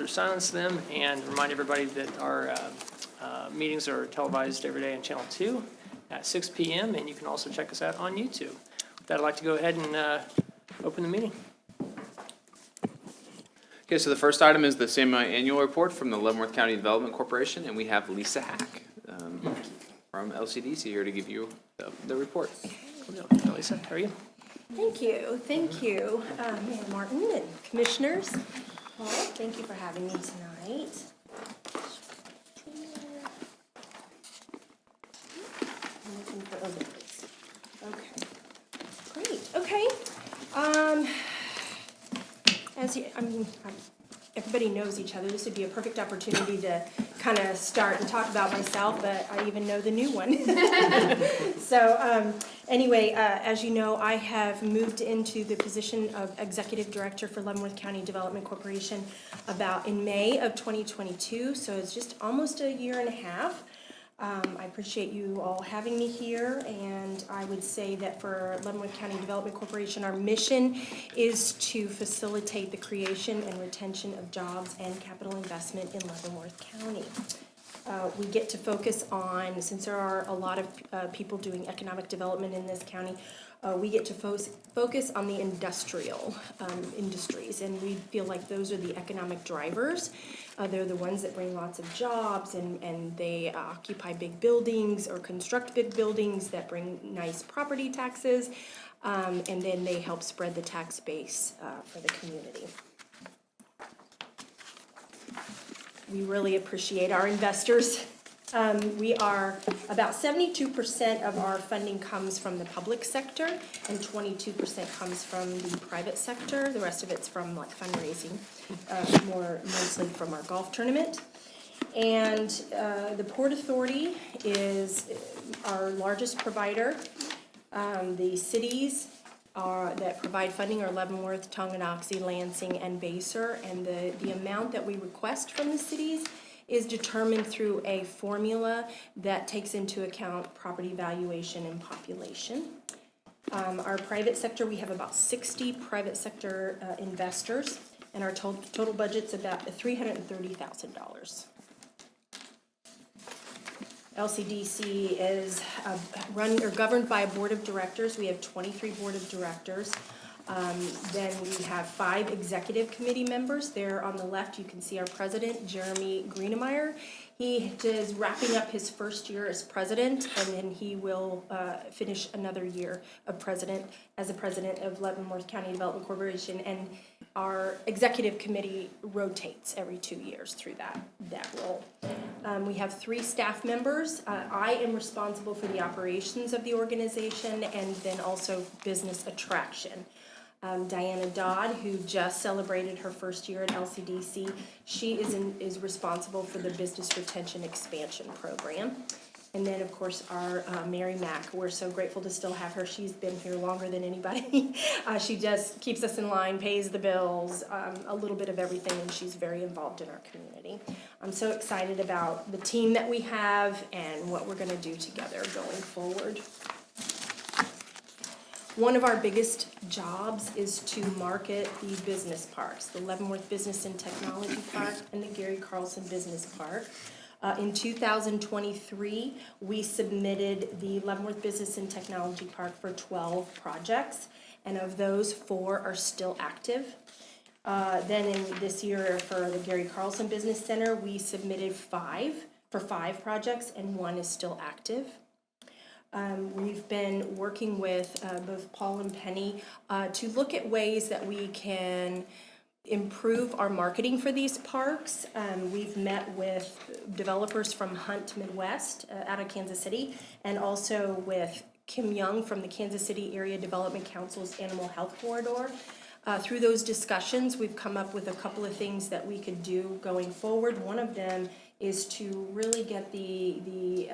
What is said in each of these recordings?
silence them, and remind everybody that our meetings are televised every day on Channel 2 at 6 p.m., and you can also check us out on YouTube. With that, I'd like to go ahead and open the meeting. Okay, so the first item is the semi-annual report from the Leavenworth County Development Corporation, and we have Lisa Hack from LCDC here to give you the report. Lisa, how are you? Thank you. Thank you, Mayor Martin and commissioners. Well, thank you for having me tonight. I'm looking for alerts. Okay. Great. Okay. Everybody knows each other. This would be a perfect opportunity to kind of start and talk about myself, but I even know the new one. So anyway, as you know, I have moved into the position of Executive Director for Leavenworth County Development Corporation in May of 2022, so it's just almost a year and a half. I appreciate you all having me here, and I would say that for Leavenworth County Development Corporation, our mission is to facilitate the creation and retention of jobs and capital investment in Leavenworth County. We get to focus on, since there are a lot of people doing economic development in this county, we get to focus on the industrial industries, and we feel like those are the economic drivers. They're the ones that bring lots of jobs, and they occupy big buildings or construct big buildings that bring nice property taxes, and then they help spread the tax base for the community. We really appreciate our investors. We are about 72% of our funding comes from the public sector, and 22% comes from the private sector. The rest of it's from like fundraising, mostly from our golf tournament. And the Port Authority is our largest provider. The cities that provide funding are Leavenworth, Tonganoxie, Lansing, and Basehor, and the amount that we request from the cities is determined through a formula that takes into account property valuation and population. Our private sector, we have about 60 private sector investors, and our total budget's about $330,000. LCDC is run or governed by a board of directors. We have 23 board of directors. Then we have 5 executive committee members. There on the left, you can see our president, Jeremy Greenemeyer. He is wrapping up his first year as president, and then he will finish another year of as a president of Leavenworth County Development Corporation. And our executive committee rotates every 2 years through that role. We have 3 staff members. I am responsible for the operations of the organization and then also business attraction. Diana Dodd, who just celebrated her first year at LCDC, she is responsible for the business retention expansion program. And then, of course, our Mary Mack, we're so grateful to still have her. She's been here longer than anybody. She just keeps us in line, pays the bills, a little bit of everything, and she's very involved in our community. I'm so excited about the team that we have and what we're going to do together going forward. One of our biggest jobs is to market the business parks, the Leavenworth Business and Technology Park and the Gary Carlson Business Park. In 2023, we submitted the Leavenworth Business and Technology Park for 12 projects, and of those, 4 are still active. Then in this year for the Gary Carlson Business Center, we submitted 5 projects, and 1 is still active. We've been working with both Paul and Penny to look at ways that we can improve our marketing for these parks. We've met with developers from Hunt Midwest out of Kansas City, and also with Kim Young from the Kansas City Area Development Council's Animal Health Corridor. Through those discussions, we've come up with a couple of things that we could do going forward. One of them is to really get the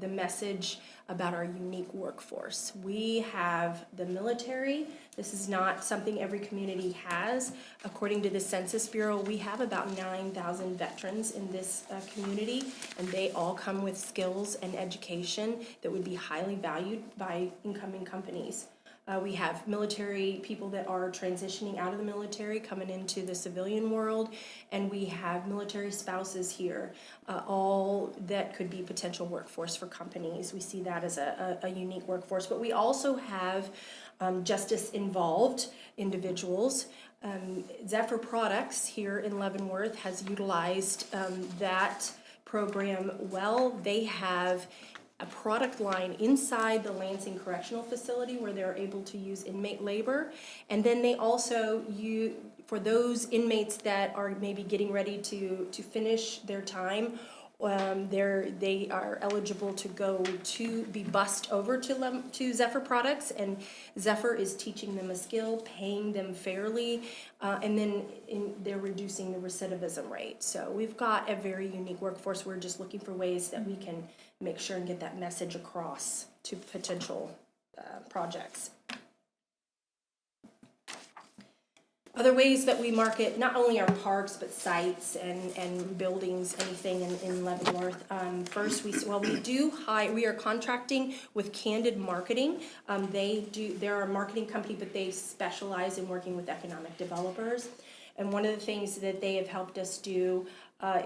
message about our unique workforce. We have the military. This is not something every community has. According to the Census Bureau, we have about 9,000 veterans in this community, and they all come with skills and education that would be highly valued by incoming companies. We have military people that are transitioning out of the military, coming into the civilian world, and we have military spouses here, all that could be potential workforce for companies. We see that as a unique workforce, but we also have justice-involved individuals. Zephyr Products here in Leavenworth has utilized that program well. They have a product line inside the Lansing Correctional Facility where they're able to use inmate labor. And then they also use, for those inmates that are maybe getting ready to finish their time, they are eligible to go to be bussed over to Zephyr Products, and Zephyr is teaching them a skill, paying them fairly, and then they're reducing the recidivism rate. So we've got a very unique workforce. We're just looking for ways that we can make sure and get that message across to potential projects. Other ways that we market not only our parks but sites and buildings, anything in Leavenworth. First, we are contracting with Candid Marketing. They're a marketing company, but they specialize in working with economic developers. And one of the things that they have helped us do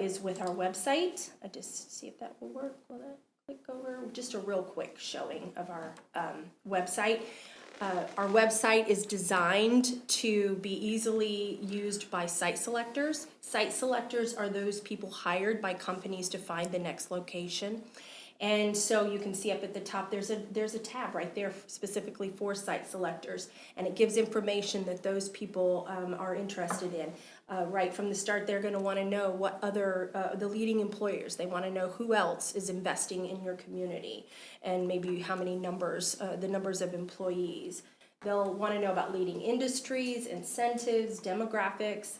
is with our website. I just see if that will work. Will that click over? Just a real quick showing of our website. Our website is designed to be easily used by site selectors. Site selectors are those people hired by companies to find the next location. And so you can see up at the top, there's a tab right there specifically for site selectors, and it gives information that those people are interested in. Right from the start, they're going to want to know what other, the leading employers, they want to know who else is investing in your community, and maybe how many numbers, the numbers of employees. They'll want to know about leading industries, incentives, demographics,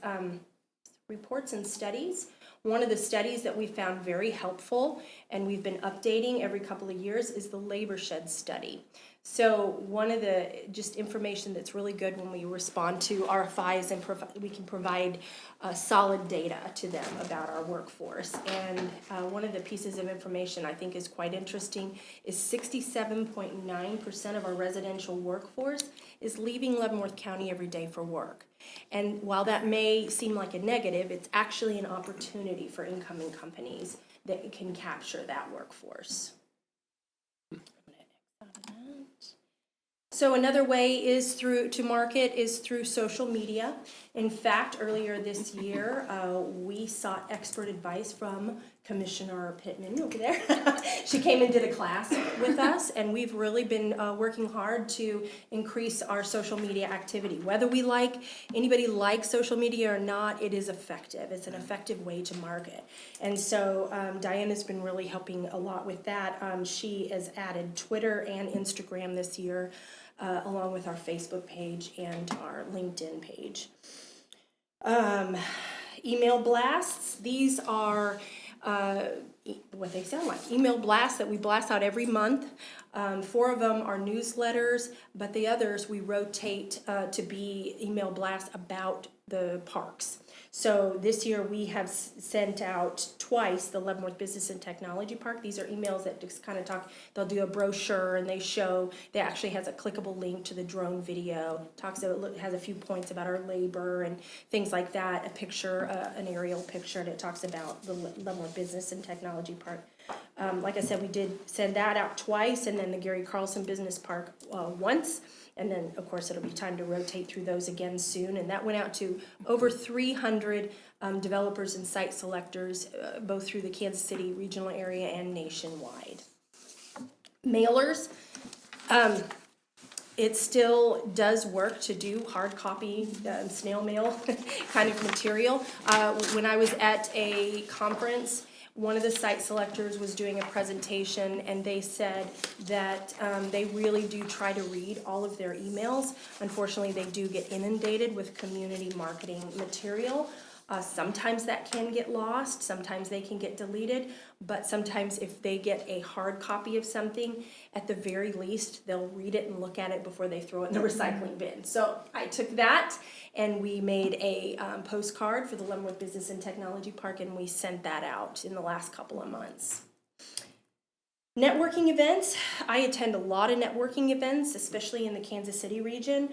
reports and studies. One of the studies that we found very helpful and we've been updating every couple of years is the labor shed study. So one of the just information that's really good when we respond to RFIs and we can provide solid data to them about our workforce. And one of the pieces of information I think is quite interesting is 67.9% of our residential workforce is leaving Leavenworth County every day for work. And while that may seem like a negative, it's actually an opportunity for incoming companies that can capture that workforce. So another way is through social media. In fact, earlier this year, we sought expert advice from Commissioner Pittman over there. She came and did a class with us, and we've really been working hard to increase our social media activity. Whether anybody likes social media or not, it is effective. It's an effective way to market. And so Diana's been really helping a lot with that. She has added Twitter and Instagram this year, along with our Facebook page and our LinkedIn page. Email blasts. These are what they sound like. Email blasts that we blast out every month. 4 of them are newsletters, but the others we rotate to be email blasts about the parks. So this year we have sent out twice the Leavenworth Business and Technology Park. These are emails that just kind of talk, they'll do a brochure and they actually has a clickable link to the drone video, has a few points about our labor and things like that, a picture, an aerial picture, and it talks about the Leavenworth Business and Technology Park. Like I said, we did send that out twice, and then the Gary Carlson Business Park once. And then, of course, it'll be time to rotate through those again soon. And that went out to over 300 developers and site selectors, both through the Kansas City regional area and nationwide. Mailers. It still does work to do hard copy, snail mail kind of material. When I was at a conference, one of the site selectors was doing a presentation, and they said that they really do try to read all of their emails. Unfortunately, they do get inundated with community marketing material. Sometimes that can get lost, sometimes they can get deleted, but sometimes if they get a hard copy of something, at the very least, they'll read it and look at it before they throw it in the recycling bin. So I took that and we made a postcard for the Leavenworth Business and Technology Park, and we sent that out in the last couple of months. Networking events. I attend a lot of networking events, especially in the Kansas City region.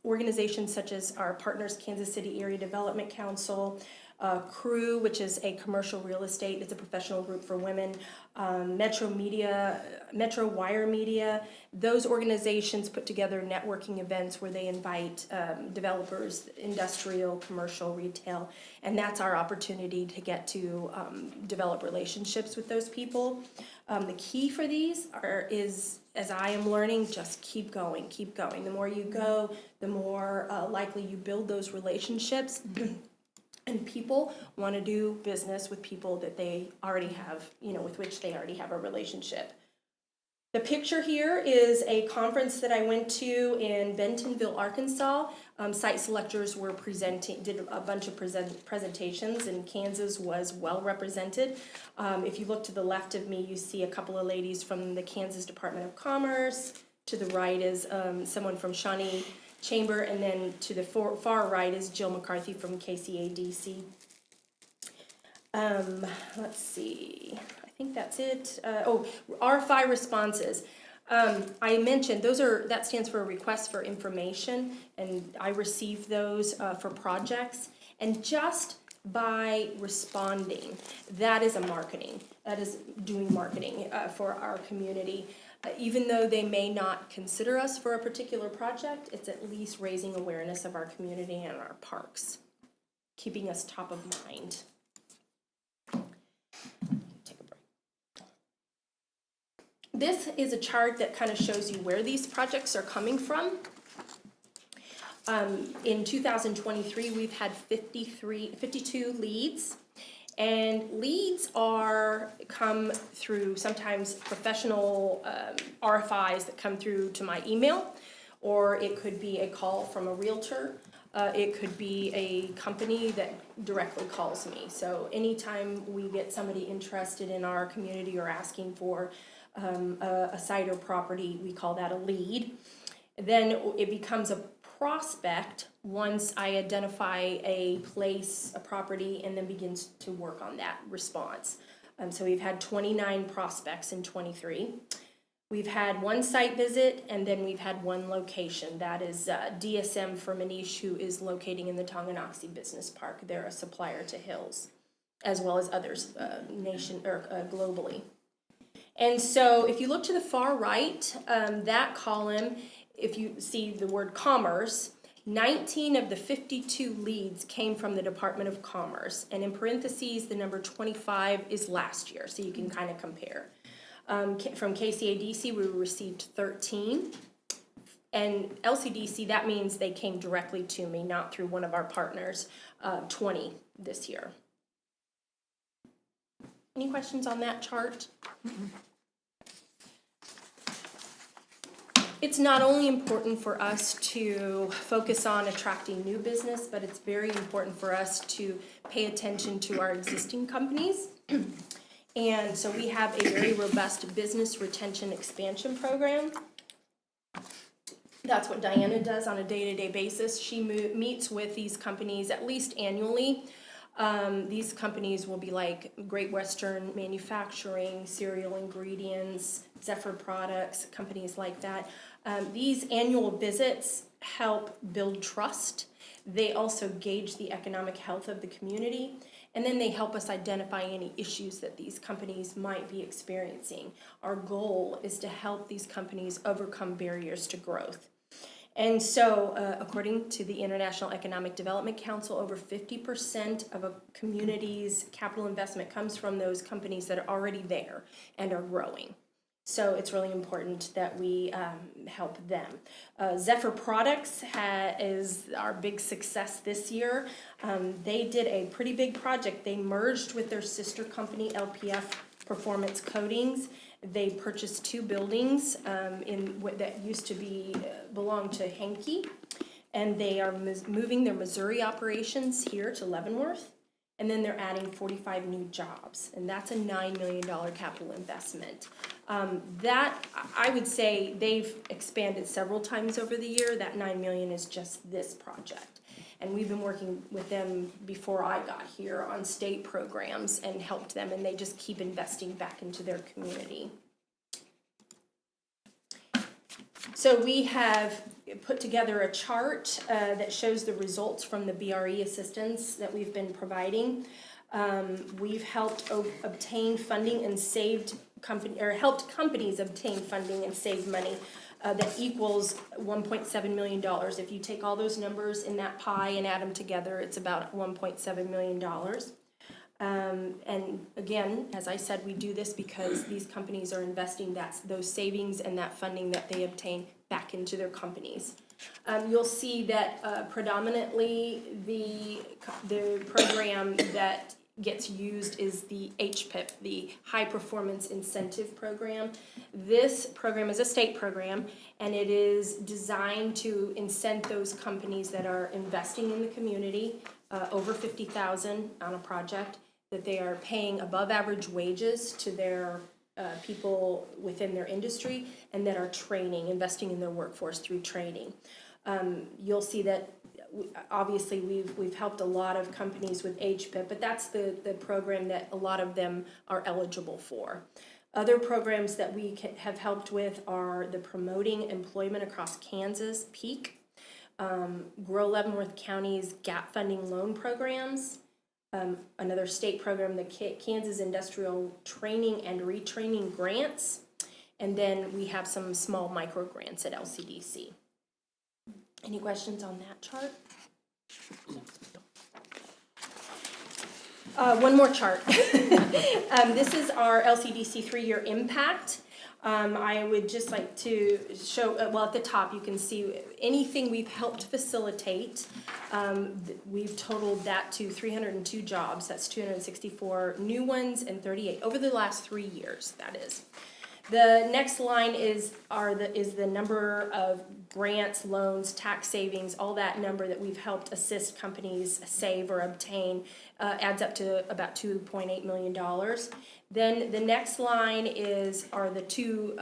Organizations such as our partners, Kansas City Area Development Council, CREW, which is a commercial real estate, it's a professional group for women, Metro Wire Media. Those organizations put together networking events where they invite developers, industrial, commercial, retail, and that's our opportunity to get to develop relationships with those people. The key for these is, as I am learning, just keep going, keep going. The more you go, the more likely you build those relationships. And people want to do business with people that they already have, with which they already have a relationship. The picture here is a conference that I went to in Bentonville, Arkansas. Site selectors were did a bunch of presentations, and Kansas was well represented. If you look to the left of me, you see a couple of ladies from the Kansas Department of Commerce. To the right is someone from Shawnee Chamber, and then to the far right is Jill McCarthy from KCADC. Let's see, I think that's it. RFI responses. I mentioned that stands for a request for information, and I receive those for projects. And just by responding, that is doing marketing for our community. Even though they may not consider us for a particular project, it's at least raising awareness of our community and our parks, keeping us top of mind. Take a break. This is a chart that kind of shows you where these projects are coming from. In 2023, we've had 52 leads. And leads come through sometimes professional RFIs that come through to my email, or it could be a call from a realtor. It could be a company that directly calls me. So anytime we get somebody interested in our community or asking for a site or property, we call that a lead. Then it becomes a prospect once I identify a place, a property, and then begins to work on that response. So we've had 29 prospects in 23. We've had one site visit, and then we've had one location. That is DSM for Manish, who is locating in the Tonganoxie Business Park. They're a supplier to Hills, as well as others globally. And so if you look to the far right, that column, if you see the word commerce, 19 of the 52 leads came from the Department of Commerce. And in parentheses, the number 25 is last year, so you can kind of compare. From KCADC, we received 13. And LCDC, that means they came directly to me, not through one of our partners, 20 this year. Any questions on that chart? Mm-hmm. It's not only important for us to focus on attracting new business, but it's very important for us to pay attention to our existing companies. And so we have a very robust business retention expansion program. That's what Diana does on a day-to-day basis. She meets with these companies at least annually. These companies will be like Great Western Manufacturing, Cereal Ingredients, Zephyr Products, companies like that. These annual visits help build trust. They also gauge the economic health of the community, and then they help us identify any issues that these companies might be experiencing. Our goal is to help these companies overcome barriers to growth. And so, according to the International Economic Development Council, over 50% of a community's capital investment comes from those companies that are already there and are growing. So it's really important that we help them. Zephyr Products is our big success this year. They did a pretty big project. They merged with their sister company, LPF Performance Coatings. They purchased 2 buildings that used to belong to Henke, and they are moving their Missouri operations here to Leavenworth, and then they're adding 45 new jobs, and that's a $9 million capital investment. That, I would say, they've expanded several times over the year. That $9 million is just this project. And we've been working with them before I got here on state programs and helped them, and they just keep investing back into their community. So we have put together a chart that shows the results from the BRE assistance that we've been providing. We've helped obtain funding and helped companies obtain funding and save money that equals $1.7 million. If you take all those numbers in that pie and add them together, it's about $1.7 million. And again, as I said, we do this because these companies are investing those savings and that funding that they obtain back into their companies. You'll see that predominantly the program that gets used is the HPIP, the High Performance Incentive Program. This program is a state program, and it is designed to incent those companies that are investing in the community, over $50,000 on a project, that they are paying above average wages to their people within their industry, and that are investing in their workforce through training. You'll see that obviously we've helped a lot of companies with HPIP, but that's the program that a lot of them are eligible for. Other programs that we have helped with are the Promoting Employment Across Kansas, PEAK, Grow Leavenworth County's gap funding loan programs, another state program, the Kansas Industrial Training and Retraining Grants, and then we have some small micro grants at LCDC. Any questions on that chart? One more chart. This is our LCDC 3-year impact. I would just like to show, well, at the top you can see anything we've helped facilitate. We've totaled that to 302 jobs. That's 264 new ones and 38 over the last 3 years, that is. The next line is the number of grants, loans, tax savings, all that number that we've helped assist companies save or obtain adds up to about $2.8 million. Then the next line are the two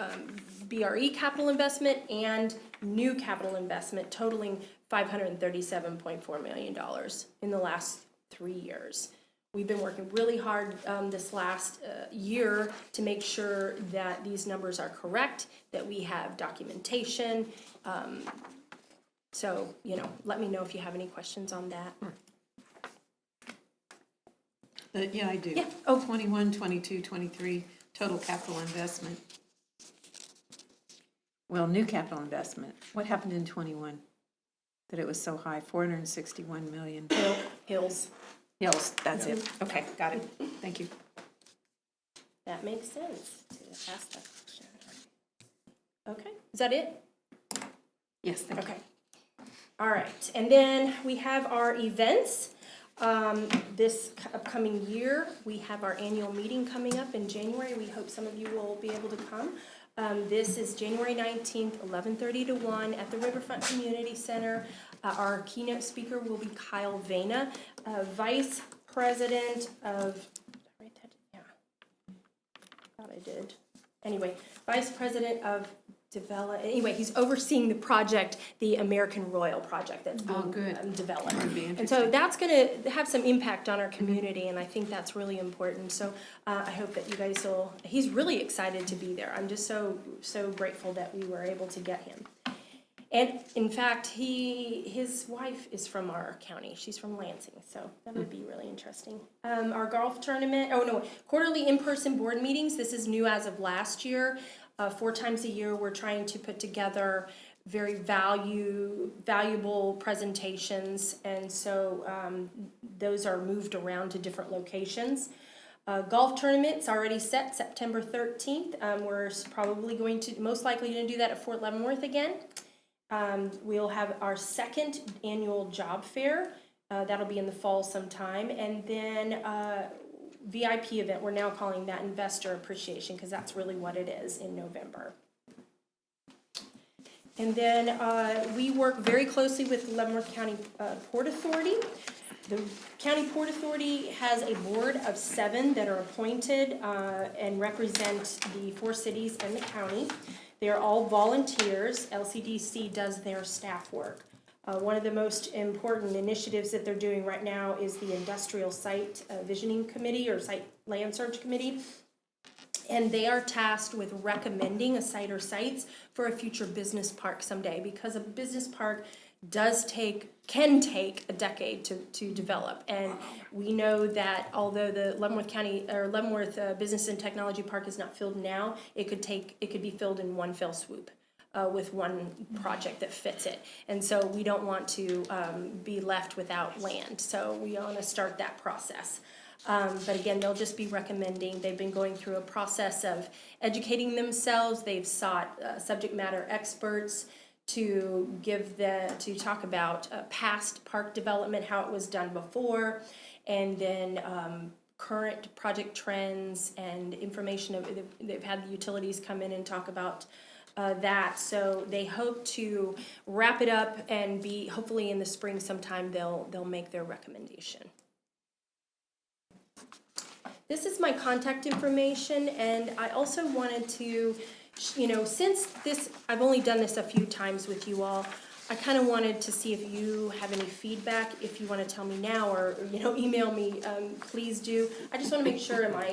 BRE capital investment and new capital investment totaling $537.4 million in the last 3 years. We've been working really hard this last year to make sure that these numbers are correct, that we have documentation. So, let me know if you have any questions on that. Yeah, I do. Yeah. Oh. 21, 22, 23, total capital investment. Well, new capital investment. What happened in 21 that it was so high? 461 million. Hills. Hills, that's it. Okay, got it. Thank you. That makes sense to ask that question. Okay, is that it? Yes, thank you. Okay. All right, and then we have our events. This upcoming year, we have our annual meeting coming up in January. We hope some of you will be able to come. This is January 19th, 11:30 to 1 at the Riverfront Community Center. Our keynote speaker will be Kyle Vena, Vice President of, did I write that? Yeah, I thought I did. Anyway, Vice President of Anyway, he's overseeing the project, the American Royal project that's being developed. And so that's going to have some impact on our community, and I think that's really important. So I hope that you guys he's really excited to be there. I'm just so grateful that we were able to get him. And in fact, his wife is from our county. She's from Lansing, so that would be really interesting. Our golf tournament, quarterly in-person board meetings. This is new as of last year. 4 times a year, we're trying to put together very valuable presentations, and so those are moved around to different locations. Golf tournament's already set September 13th. We're most likely going to do that at Fort Leavenworth again. We'll have our 2nd annual job fair. That'll be in the fall sometime, and then VIP event, we're now calling that Investor Appreciation because that's really what it is in November. And then we work very closely with the Leavenworth County Port Authority. The County Port Authority has a board of 7 that are appointed and represent the 4 cities and the county. They're all volunteers. LCDC does their staff work. One of the most important initiatives that they're doing right now is the Industrial Site Visioning Committee or Site Land Search Committee. And they are tasked with recommending a site or sites for a future business park someday, because a business park can take a decade to develop. And we know that although the Leavenworth Business and Technology Park is not filled now, it could be filled in one fell swoop. With one project that fits it. And so we don't want to be left without land. So we want to start that process. But again, they'll just be recommending. They've been going through a process of educating themselves. They've sought subject matter experts to talk about past park development, how it was done before, and then current project trends and information. They've had the utilities come in and talk about that. So they hope to wrap it up and hopefully in the spring sometime they'll make their recommendation. This is my contact information, and I also wanted to, since I've only done this a few times with you all, I kind of wanted to see if you have any feedback. If you want to tell me now or email me, please do. I just want to make sure, am I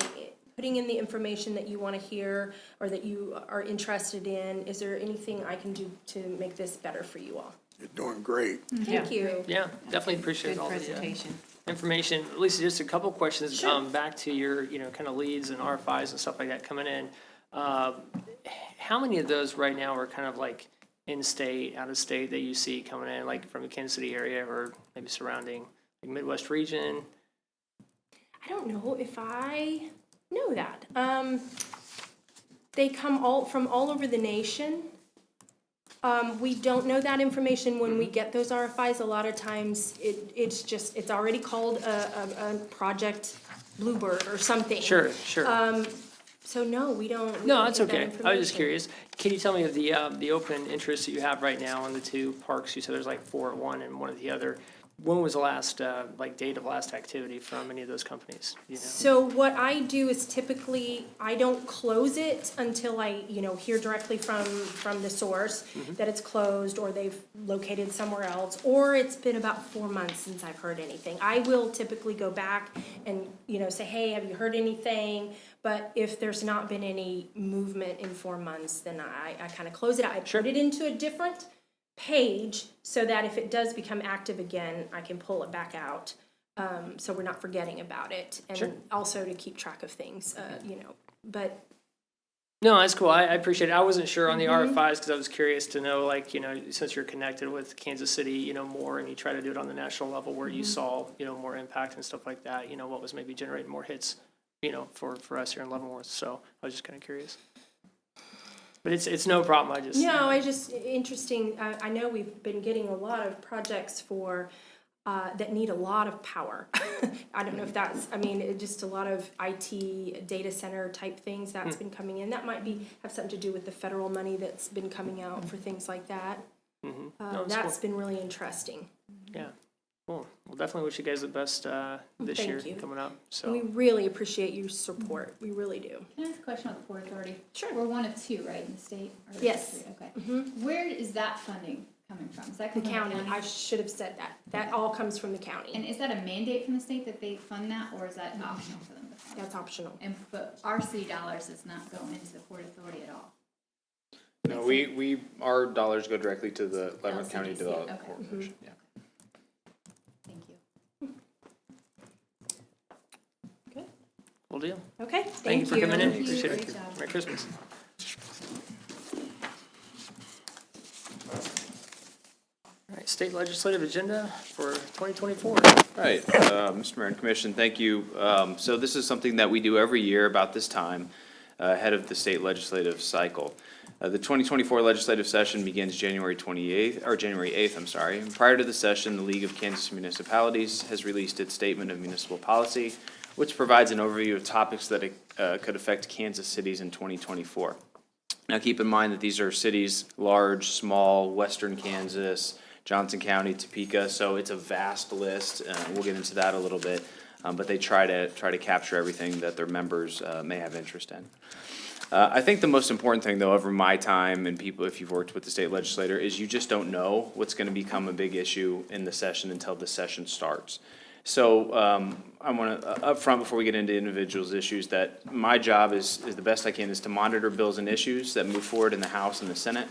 putting in the information that you want to hear or that you are interested in? Is there anything I can do to make this better for you all? You're doing great. Thank you. Yeah, definitely appreciate Good all the presentation. information. Lisa, just a couple questions, Sure. back to your, kind of leads and RFIs and stuff like that coming in. How many of those right now are kind of like in-state, out-of-state that you see coming in, like from the Kansas City area or maybe surrounding, like Midwest region? I don't know if I know that. They come from all over the nation. We don't know that information when we get those RFIs. A lot of times it's already called a project Bluebird or something. Sure. So no, we don't. No, that's get that okay. I was just information. curious. Can you tell me of the open interest that you have right now in the two parks? You said there's like 4 at one and one at the other. When was the last, date of last activity from any of those companies? So what I do is typically, I don't close it until I, hear directly from the source that it's closed or they've located somewhere else, or it's been about 4 months since I've heard anything. I will typically go back and, say, hey, have you heard anything? But if there's not been any movement in 4 months, then I kind of close it. I put it into a different page so that if it does become active again, I can pull it back out, so we're not forgetting about it, and also to keep track of things, but No, that's cool. I appreciate it. I wasn't sure on the RFIs because I was curious to know, since you're connected with Kansas City, more, and you try to do it on the national level where you saw, more impact and stuff like that, what was maybe generating more hits, for us here in Leavenworth. So I was just kind of curious. But it's no problem. interesting. I know we've been getting a lot of projects for that need a lot of power. I don't know if that's, just a lot of IT data center type things that's been coming in. That might have something to do with the federal money that's been coming out for things like that. That's been really interesting. Yeah. Cool. Well, definitely wish you guys the best this Thank year you. coming up. So We really appreciate your support. We really do. Can I ask a question about the Port Authority? Sure. We're one of 2, right, in the state? Or Yes. 3? Okay. Where is that funding coming from? Is that The coming from county, I should have said that. That all comes from the county. And is that a mandate from the state that they fund that, or is that optional for them to fund? That's optional. But our city dollars does not go into the Port Authority at all. No, our dollars go directly to the Leavenworth County LCDC, Development okay. Corporation, yeah. Thank you. cool deal. Okay, Thank you for coming in. Thank you. Appreciate Great it. job. Merry Christmas. All right, state legislative agenda for 2024. Right, Mr. Mayor and Commission, thank you. So this is something that we do every year about this time, ahead of the state legislative cycle. The 2024 legislative session begins January 8th, I'm sorry. And prior to the session, the League of Kansas Municipalities has released its statement of municipal policy, which provides an overview of topics that could affect Kansas cities in 2024. Now, keep in mind that these are cities, large, small, western Kansas, Johnson County, Topeka, so it's a vast list. We'll get into that a little bit, but they try to capture everything that their members may have interest in. I think the most important thing, though, over my time and people, if you've worked with the state legislator, is you just don't know what's going to become a big issue in the session until the session starts. So I want to, up front, before we get into individuals' issues, that my job is the best I can is to monitor bills and issues that move forward in the House and the Senate,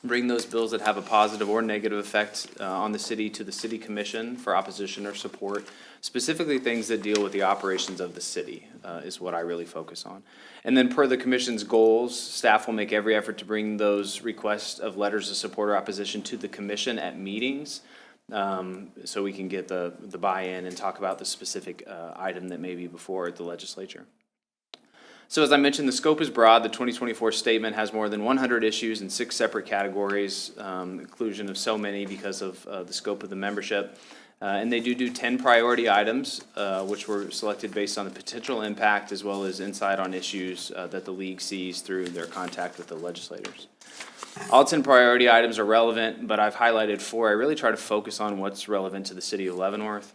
bring those bills that have a positive or negative effect on the city to the city commission for opposition or support. Specifically, things that deal with the operations of the city is what I really focus on. And then per the commission's goals, staff will make every effort to bring those requests of letters of support or opposition to the commission at meetings, so we can get the buy-in and talk about the specific item that may be before the legislature. So as I mentioned, the scope is broad. The 2024 statement has more than 100 issues in 6 separate categories, inclusion of so many because of the scope of the membership. And they do 10 priority items, which were selected based on the potential impact as well as insight on issues that the league sees through their contact with the legislators. All 10 priority items are relevant, but I've highlighted 4. I really try to focus on what's relevant to the city of Leavenworth.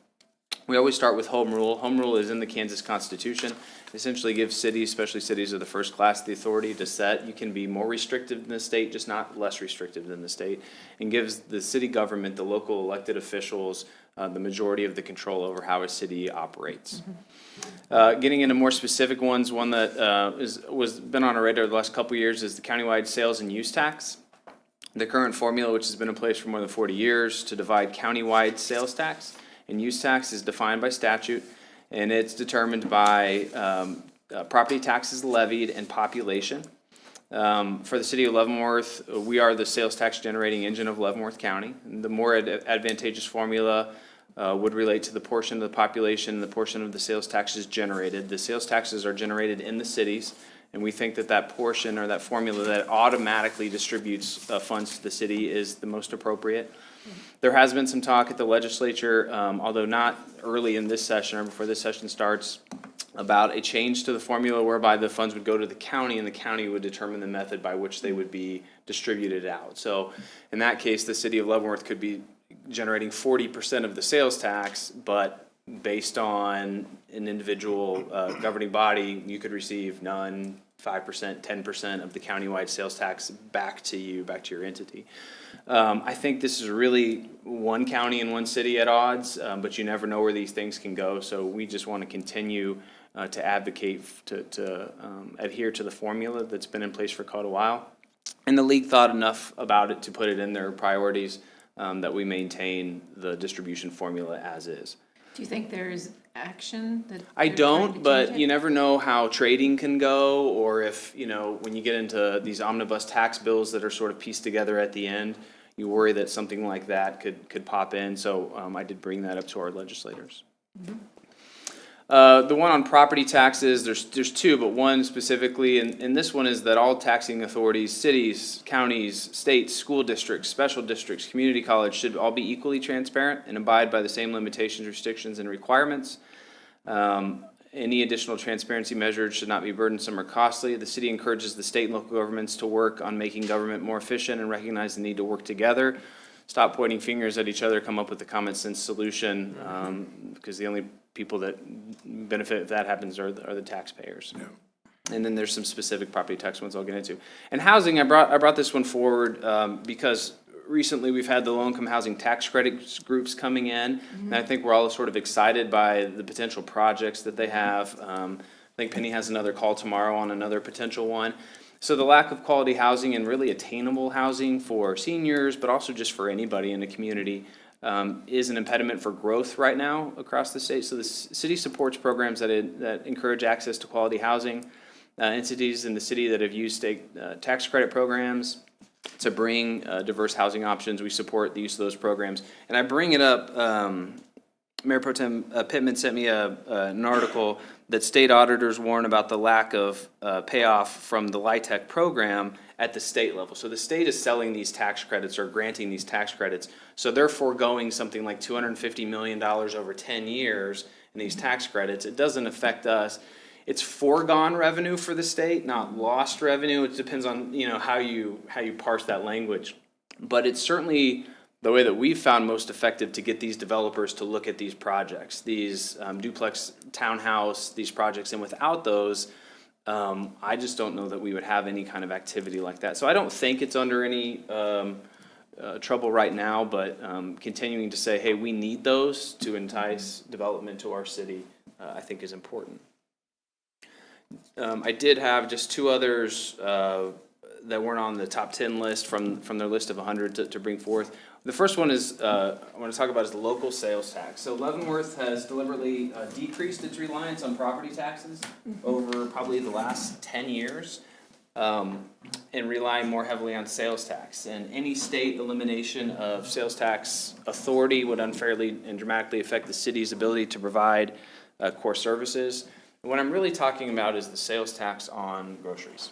We always start with home rule. Home rule is in the Kansas Constitution. It essentially gives cities, especially cities of the first class, the authority to set. You can be more restrictive than the state, just not less restrictive than the state, and gives the city government, the local elected officials, the majority of the control over how a city operates. Getting into more specific ones, one that was been on our radar the last couple years is the countywide sales and use tax. The current formula, which has been in place for more than 40 years to divide countywide sales tax and use tax, is defined by statute, and it's determined by property taxes levied and population. For the city of Leavenworth, we are the sales tax generating engine of Leavenworth County. And the more advantageous formula would relate to the portion of the population, the portion of the sales taxes generated. The sales taxes are generated in the cities, and we think that that portion or that formula that automatically distributes funds to the city is the most appropriate. There has been some talk at the legislature, although not early in this session or before this session starts, about a change to the formula whereby the funds would go to the county and the county would determine the method by which they would be distributed out. So in that case, the city of Leavenworth could be generating 40% of the sales tax, but based on an individual governing body, you could receive none, 5%, 10% of the countywide sales tax back to you, back to your entity. I think this is really one county and one city at odds, but you never know where these things can go. So we just want to continue to advocate to adhere to the formula that's been in place for quite a while. And the league thought enough about it to put it in their priorities that we maintain the distribution formula as is. Do you think there's action that? I they're trying to don't, change but it? you never know how trading can go, or if, when you get into these omnibus tax bills that are sort of pieced together at the end, you worry that something like that could pop in, so I did bring that up to our legislators. Mm-hmm. The one on property taxes, there's 2, but one specifically, and this one is that all taxing authorities, cities, counties, states, school districts, special districts, community college should all be equally transparent and abide by the same limitations, restrictions, and requirements. Any additional transparency measures should not be burdensome or costly. The city encourages the state and local governments to work on making government more efficient and recognize the need to work together. Stop pointing fingers at each other, come up with a common sense solution, because the only people that benefit if that happens are the taxpayers. Yeah. And then there's some specific property tax ones I'll get into. And housing, I brought this one forward because recently we've had the low-income housing tax credit groups coming in, and I think we're all sort of excited by the potential projects that they have. I think Penny has another call tomorrow on another potential one. So the lack of quality housing and really attainable housing for seniors, but also just for anybody in the community, is an impediment for growth right now across the state. So the city supports programs that encourage access to quality housing. Entities in the city that have used state tax credit programs to bring diverse housing options, we support the use of those programs. And I bring it up, Mayor Pro Tem Pittman sent me an article that state auditors warn about the lack of payoff from the LIHTC program at the state level. So the state is selling these tax credits or granting these tax credits. So they're foregoing something like $250 million over 10 years in these tax credits. It doesn't affect us. It's foregone revenue for the state, not lost revenue. It depends on how you parse that language. But it's certainly the way that we've found most effective to get these developers to look at these projects, these duplex townhouse, these projects, and without those, I just don't know that we would have any kind of activity like that. So I don't think it's under any trouble right now, but continuing to say, hey, we need those to entice development to our city, I think is important. I did have just two others that weren't on the top 10 list from their list of 100 to bring forth. The first one is I want to talk about is the local sales tax. So Leavenworth has deliberately decreased its reliance on property taxes over probably the last 10 years and relying more heavily on sales tax. And any state elimination of sales tax authority would unfairly and dramatically affect the city's ability to provide core services. And what I'm really talking about is the sales tax on groceries.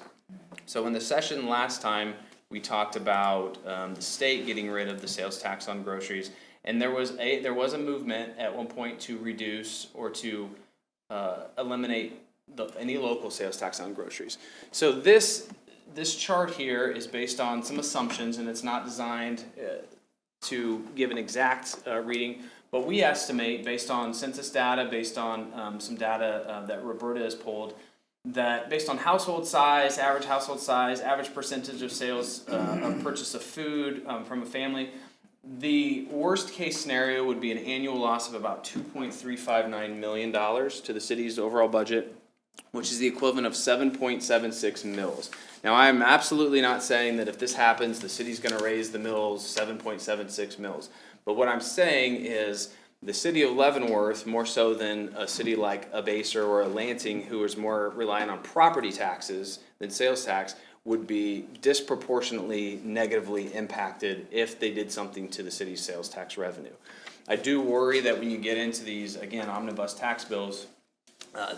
So in the session last time, we talked about the state getting rid of the sales tax on groceries, and there was a movement at one point to reduce or to eliminate any local sales tax on groceries. So this chart here is based on some assumptions, and it's not designed to give an exact reading, but we estimate based on census data, based on some data that Roberta has pulled, that based on household size, average percentage of sales of purchase of food from a family, the worst case scenario would be an annual loss of about $2.359 million to the city's overall budget, which is the equivalent of 7.76 mills. Now, I am absolutely not saying that if this happens, the city's going to raise the mills 7.76 mills. But what I'm saying is the city of Leavenworth, more so than a city like a Basel or a Lansing, who is more reliant on property taxes than sales tax, would be disproportionately negatively impacted if they did something to the city's sales tax revenue. I do worry that when you get into these, again, omnibus tax bills,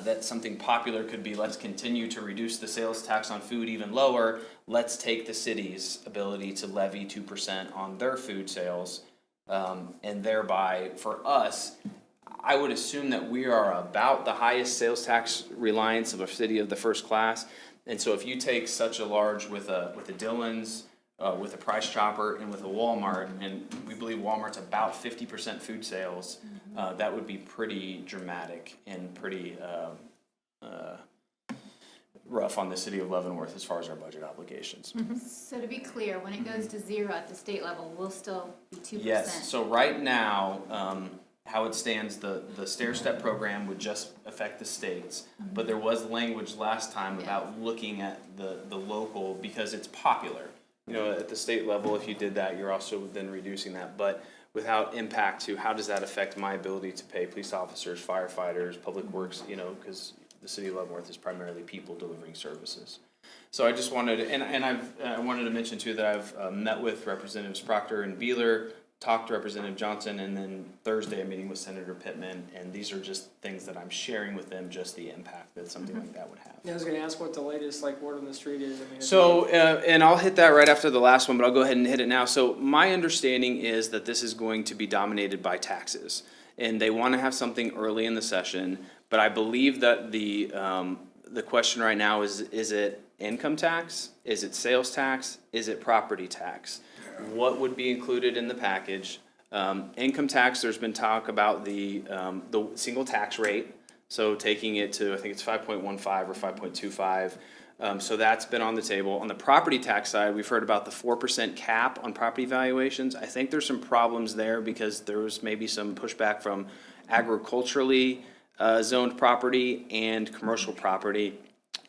that something popular could be, let's continue to reduce the sales tax on food even lower. Let's take the city's ability to levy 2% on their food sales, and thereby, for us, I would assume that we are about the highest sales tax reliance of a city of the first class. And so if you take such a large with a Dillon's, with a Price Chopper, and with a Walmart, and we believe Walmart's about 50% food sales, that would be pretty dramatic and pretty rough on the city of Leavenworth as far as our budget obligations. So to be clear, when it goes to 0 at the state level, we'll still be 2%. Yes, so right now, how it stands, the stair-step program would just affect the states, but there was language last time about looking at the local, because it's popular. You know, at the state level, if you did that, you're also then reducing that, but without impact to how does that affect my ability to pay police officers, firefighters, public works, you know, because the city of Leavenworth is primarily people delivering services. So I just wanted to, and I wanted to mention too that I've met with Representatives Proctor and Beeler, talked to Representative Johnson, and then Thursday I'm meeting with Senator Pittman, and these are just things that I'm sharing with them, just the impact that something like that would have. Yeah, I was gonna ask what the latest, like, word on the street is. I mean, So, and I'll hit that right after the last one, but I'll go ahead and hit it now. So my understanding is that this is going to be dominated by taxes, and they want to have something early in the session, but I believe that the question right now is it income tax? Is it sales tax? Is it property tax? What would be included in the package? Income tax, there's been talk about the single tax rate, so taking it to, I think it's 5.15 or 5.25. So that's been on the table. On the property tax side, we've heard about the 4% cap on property valuations. I think there's some problems there because there was maybe some pushback from agriculturally zoned property and commercial property.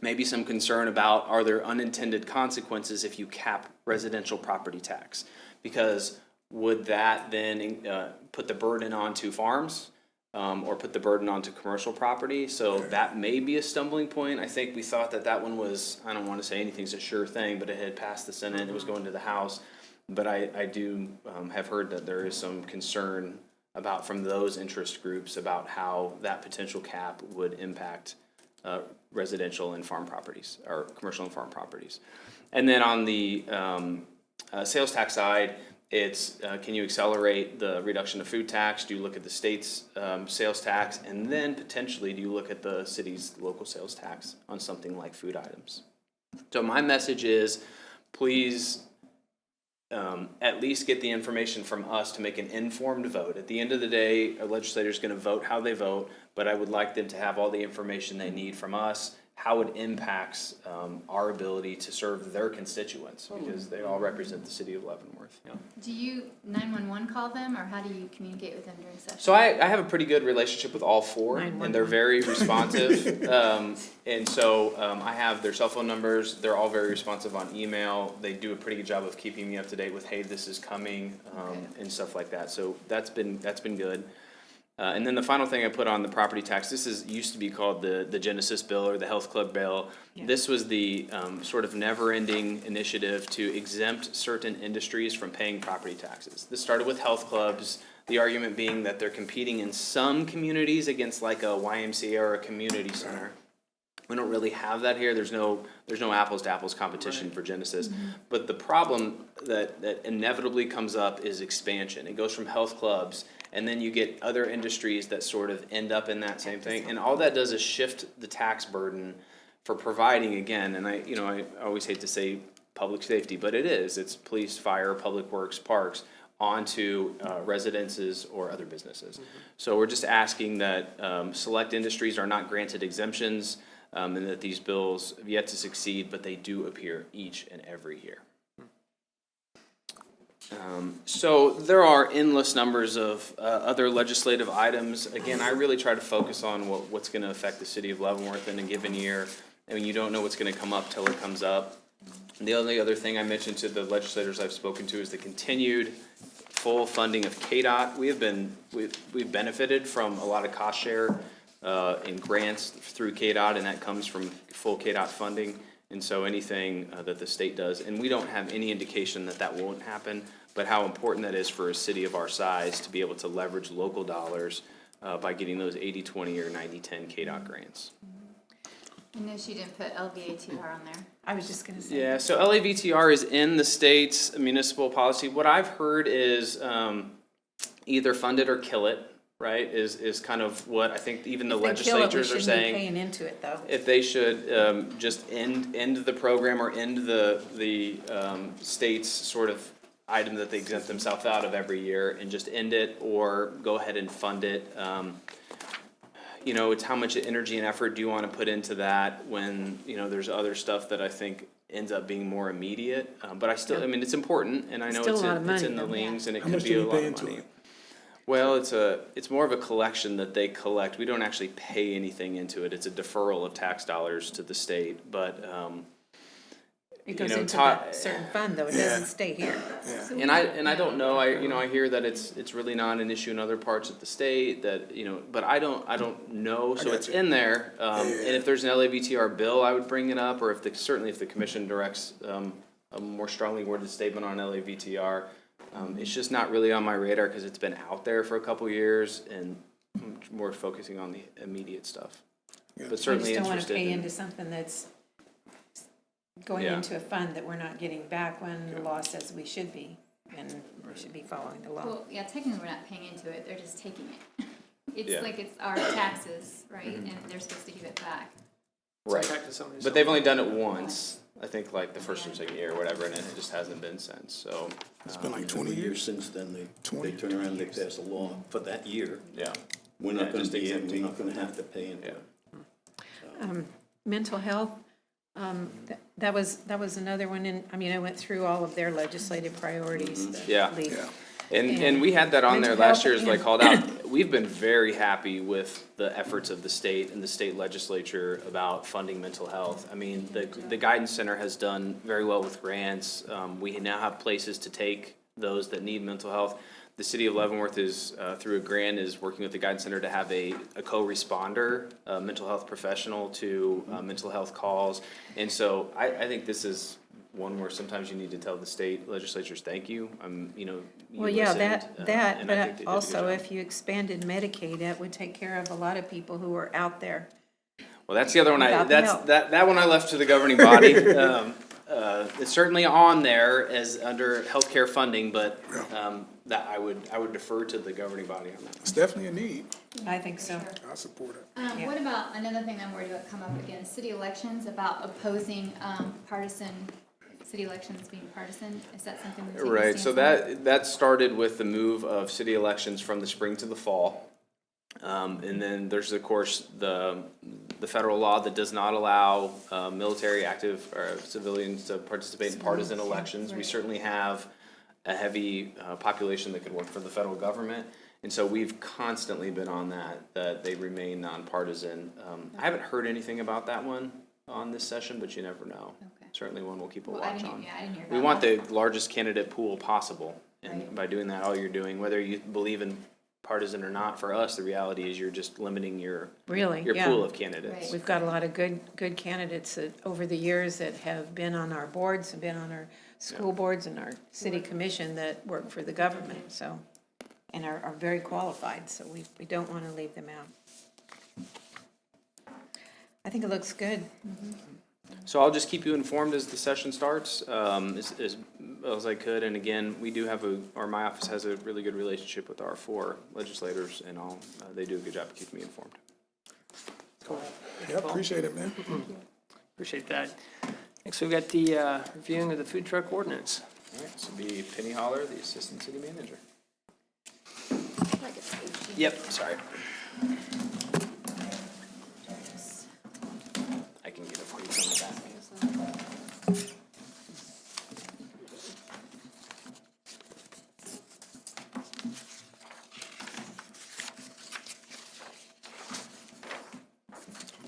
Maybe some concern about, are there unintended consequences if you cap residential property tax? Because would that then put the burden onto farms or put the burden onto commercial property? So that may be a stumbling point. I think we thought that one was, I don't want to say anything's a sure thing, but it had passed the Senate, it was going to the House. But I do have heard that there is some concern about, from those interest groups, about how that potential cap would impact residential and farm properties, or commercial and farm properties. And then on the sales tax side, it's can you accelerate the reduction of food tax? Do you look at the state's sales tax? And then potentially, do you look at the city's local sales tax on something like food items? So my message is, please at least get the information from us to make an informed vote. At the end of the day, a legislator is going to vote how they vote, but I would like them to have all the information they need from us, how it impacts our ability to serve their constituents, because they all represent the city of Leavenworth. Do you 911 call them, or how do you communicate with them during session? So I have a pretty good relationship with all four, and they're very responsive. And so I have their cell phone numbers. They're all very responsive on email. They do a pretty good job of keeping me up to date with, hey, this is coming, and stuff like that. So that's been good. And then the final thing I put on the property tax, used to be called the Genesis bill or the health club bill. Yeah. This was the sort of never-ending initiative to exempt certain industries from paying property taxes. This started with health clubs, the argument being that they're competing in some communities against like a YMCA or a community center. We don't really have that here. There's no apples to apples competition for Genesis. But the problem that inevitably comes up is expansion. It goes from health clubs, and then you get other industries that sort of end up in that same thing. And all that does is shift the tax burden for providing, again, and I always hate to say public safety, but it is. It's police, fire, public works, parks, onto residences or other businesses. So we're just asking that select industries are not granted exemptions, and that these bills have yet to succeed, but they do appear each and every year. So there are endless numbers of other legislative items. Again, I really try to focus on what's going to affect the city of Leavenworth in a given year. I mean, you don't know what's going to come up till it comes up. And the only other thing I mentioned to the legislators I've spoken to is the continued full funding of KDOT. We've benefited from a lot of cost share in grants through KDOT, and that comes from full KDOT funding. And so anything that the state does, and we don't have any indication that won't happen, but how important that is for a city of our size to be able to leverage local dollars by getting those 80-20 or 90-10 KDOT grants. I know she didn't put LVATR on there. I was just gonna say. Yeah, so LAVTR is in the state's municipal policy. What I've heard is either fund it or kill it, right, is kind of what I think even the legislatures are saying. Paying into it, though. If they should just end the program or end the state's sort of item that they exempt themselves out of every year and just end it, or go ahead and fund it. It's how much energy and effort do you want to put into that when, there's other stuff that I think ends up being more immediate. But I mean, it's important, and I know Still it's a lot of money, in the though. liens, and it How can much be do a we lot pay of into money. it? Well, it's more of a collection that they collect. We don't actually pay anything into it. It's a deferral of tax dollars to the state, but, It goes know, into Ta- that certain fund, though. It doesn't stay here. So and I don't know, I hear that it's really not an issue in other parts of the state that, but I don't know, so got it's you. in there. And if there's an LAVTR bill, I would bring it up, or certainly if the commission directs, a more strongly worded statement on LAVTR. It's just not really on my radar because it's been out there for a couple years and I'm more focusing on the immediate stuff. But We certainly just don't want to interested pay in. into something that's going Yeah. into a fund that we're not getting back when the law says we should be, and we should be following the law. Well, yeah, technically we're not paying into it, they're just taking it. It's Yeah. like it's our taxes, right, and they're supposed to give it back. Right. Back to somebody's But they've only done it once, I think like the first or second year or whatever, and it just hasn't been since, so. It's been like Every 20 year years. since then, they 20, turn around and they pass a law for that year. Yeah. We're Yeah, not gonna just be, exempting we're not gonna from have to pay into Yeah. it. Mental health, that was another one, and, I went through all of their legislative priorities. that Yeah. Lee- Yeah. And we had that on there Mental last health year, as I and- called out. We've been very happy with the efforts of the state and the state legislature about funding mental health. I mean, the guidance center has done very well with grants. We now have places to take those that need mental health. The city of Leavenworth is, through a grant, is working with the guidance center to have a co-responder, mental health professional to mental health calls. And so I think this is one where sometimes you need to tell the state legislatures, thank you. You Well, yeah, listened, that, and I think they but did a also good job. if you expanded Medicaid, that would take care of a lot of people who are out there. Well, that's the other one Without the help. that one I left to the governing body. It's certainly on there as under healthcare funding, but, that I would defer to the governing body on that. It's definitely a need. I think so. I support it. Yeah. What about, another thing I'm worried about come up again, is city elections, about opposing, city elections being partisan, is that something we're taking a Right, so stance on? that started with the move of city elections from the spring to the fall. And then there's, of course, the the federal law that does not allow military active or civilians to participate in partisan elections. We certainly have a heavy population that could work for the federal government. And so we've constantly been on that they remain nonpartisan. I haven't heard anything about that one on this session, but you never know. Okay. Certainly one we'll keep a Well, I watch didn't, on. yeah, I didn't hear about We want that. the largest candidate pool possible. And Right. by doing that, all you're doing, whether you believe in partisan or not, for us, the reality is you're just limiting your Really, your yeah. pool of candidates. Right. We've got a lot of good candidates that, over the years, that have been on our boards and been on our school boards and our city commission that work for the government, so, and are very qualified, so we don't want to leave them out. I think it looks good. So I'll just keep you informed as the session starts, as well as I could. And again, we do have my office has a really good relationship with our 4 legislators, and they do a good job of keeping me informed. Cool. Yeah, appreciate it, man. Appreciate that. Next, we've got the reviewing of the food truck ordinance. All right, so be Penny Holler, the Assistant City Manager. Yep, sorry. I can get it for you from the back.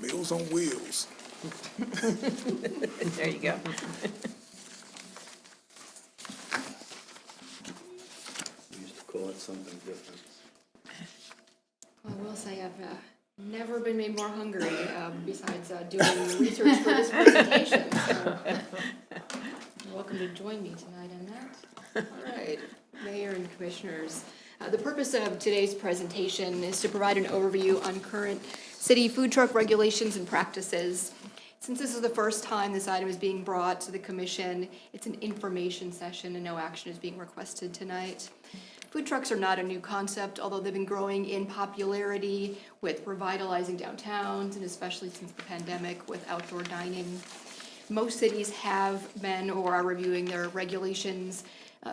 Meals on Wheels. There you go. We used to call it something different. I will say I've never been made more hungry besides doing research for this presentation. So you're welcome to join me tonight in that. All right, Mayor and Commissioners. The purpose of today's presentation is to provide an overview on current city food truck regulations and practices. Since this is the first time this item is being brought to the commission, it's an information session and no action is being requested tonight. Food trucks are not a new concept, although they've been growing in popularity with revitalizing downtowns and especially since the pandemic with outdoor dining. Most cities have been or are reviewing their regulations.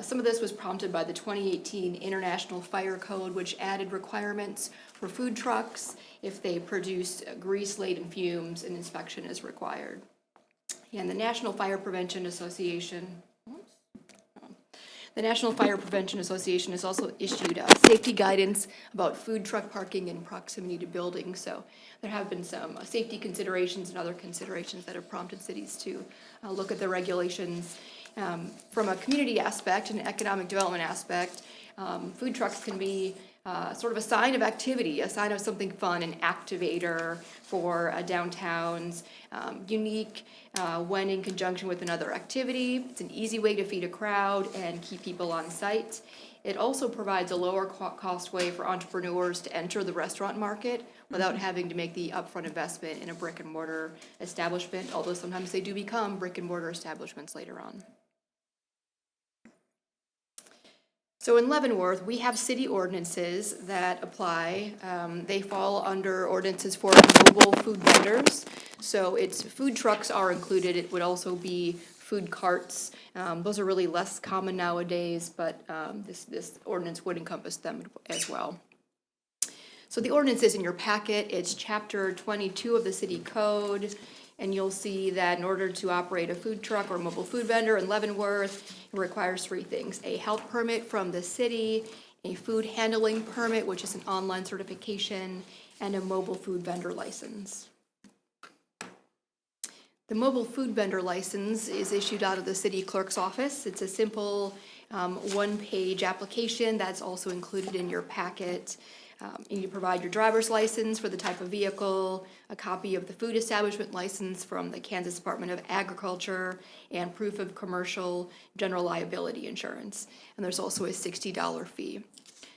Some of this was prompted by the 2018 International Fire Code, which added requirements for food trucks. If they produce grease-laden fumes, an inspection is required. And the National Fire Prevention Association has also issued safety guidance about food truck parking in proximity to buildings. So there have been some safety considerations and other considerations that have prompted cities to look at the regulations. From a community aspect and economic development aspect, food trucks can be sort of a sign of activity, a sign of something fun, an activator for downtowns, unique when in conjunction with another activity. It's an easy way to feed a crowd and keep people on site. It also provides a lower cost way for entrepreneurs to enter the restaurant market without having to make the upfront investment in a brick and mortar establishment, although sometimes they do become brick and mortar establishments later on. So in Leavenworth, we have city ordinances that apply. They fall under ordinances for mobile food vendors. So it's food trucks are included. It would also be food carts. Those are really less common nowadays, but this ordinance would encompass them as well. So the ordinance is in your packet. It's chapter 22 of the city code. And you'll see that in order to operate a food truck or mobile food vendor in Leavenworth, it requires 3 things: a health permit from the city, a food handling permit, which is an online certification, and a mobile food vendor license. The mobile food vendor license is issued out of the city clerk's office. It's a simple 1-page application that's also included in your packet. You provide your driver's license for the type of vehicle, a copy of the food establishment license from the Kansas Department of Agriculture, and proof of commercial general liability insurance. And there's also a $60 fee.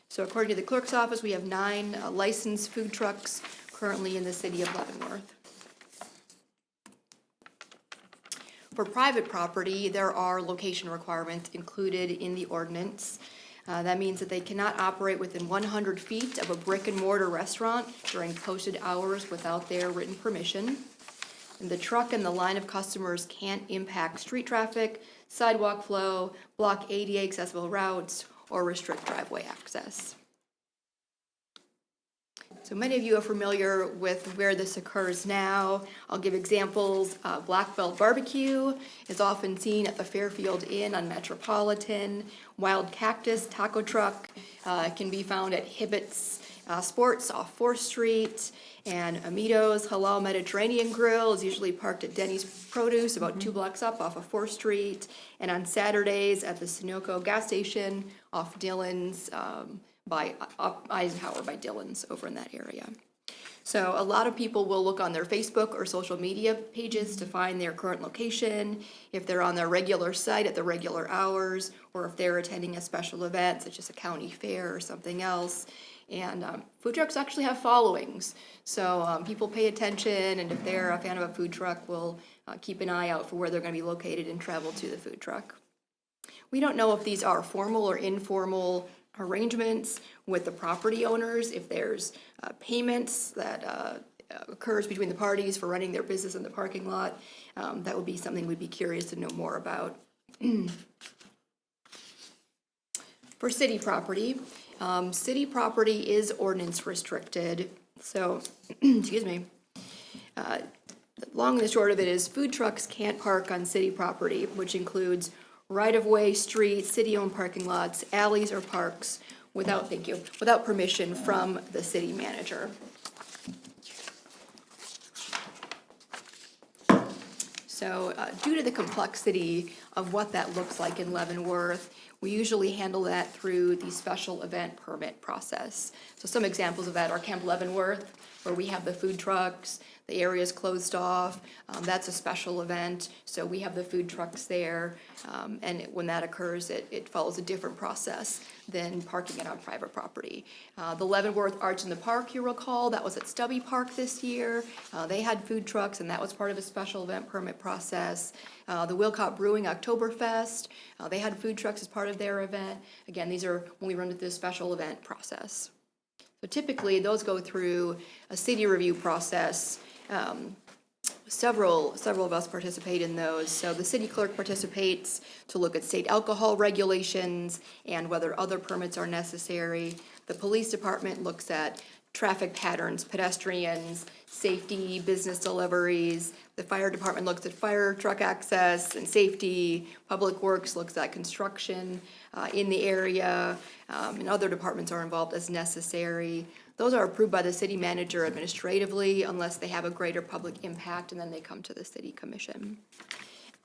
So according to the clerk's office, we have 9 licensed food trucks currently in the city of Leavenworth. For private property, there are location requirements included in the ordinance. That means that they cannot operate within 100 feet of a brick and mortar restaurant during posted hours without their written permission. And the truck and the line of customers can't impact street traffic, sidewalk flow, block ADA accessible routes, or restrict driveway access. So many of you are familiar with where this occurs now. I'll give examples. Black Belt Barbecue is often seen at the Fairfield Inn on Metropolitan. Wild Cactus Taco Truck can be found at Hibbett's Sports off 4th Street. And Amito's Halal Mediterranean Grill is usually parked at Denny's Produce about 2 blocks up off of 4th Street. And on Saturdays at the Sunoco gas station off Dillon's, off Eisenhower by Dillon's over in that area. So a lot of people will look on their Facebook or social media pages to find their current location, if they're on their regular site at the regular hours, or if they're attending a special event such as a county fair or something else. And food trucks actually have followings, so people pay attention, and if they're a fan of a food truck, will keep an eye out for where they're going to be located and travel to the food truck. We don't know if these are formal or informal arrangements with the property owners, if there's payments that occurs between the parties for running their business in the parking lot. That would be something we'd be curious to know more about. For city property is ordinance restricted, so, excuse me. The long and the short of it is food trucks can't park on city property, which includes right-of-way, streets, city-owned parking lots, alleys, or parks without permission from the city manager. So due to the complexity of what that looks like in Leavenworth, we usually handle that through the special event permit process. So some examples of that are Camp Leavenworth, where we have the food trucks, the area's closed off. That's a special event, so we have the food trucks there. And when that occurs, it follows a different process than parking it on private property. The Leavenworth Arts in the Park, you recall, that was at Stubby Park this year. They had food trucks, and that was part of a special event permit process. The Wilcott Brewing Oktoberfest, they had food trucks as part of their event. Again, these are when we run into the special event process. So typically, those go through a city review process. Several of us participate in those. So the city clerk participates to look at state alcohol regulations and whether other permits are necessary. The police department looks at traffic patterns, pedestrians, safety, business deliveries. The fire department looks at fire truck access and safety. Public Works looks at construction in the area, and other departments are involved as necessary. Those are approved by the city manager administratively unless they have a greater public impact, and then they come to the city commission.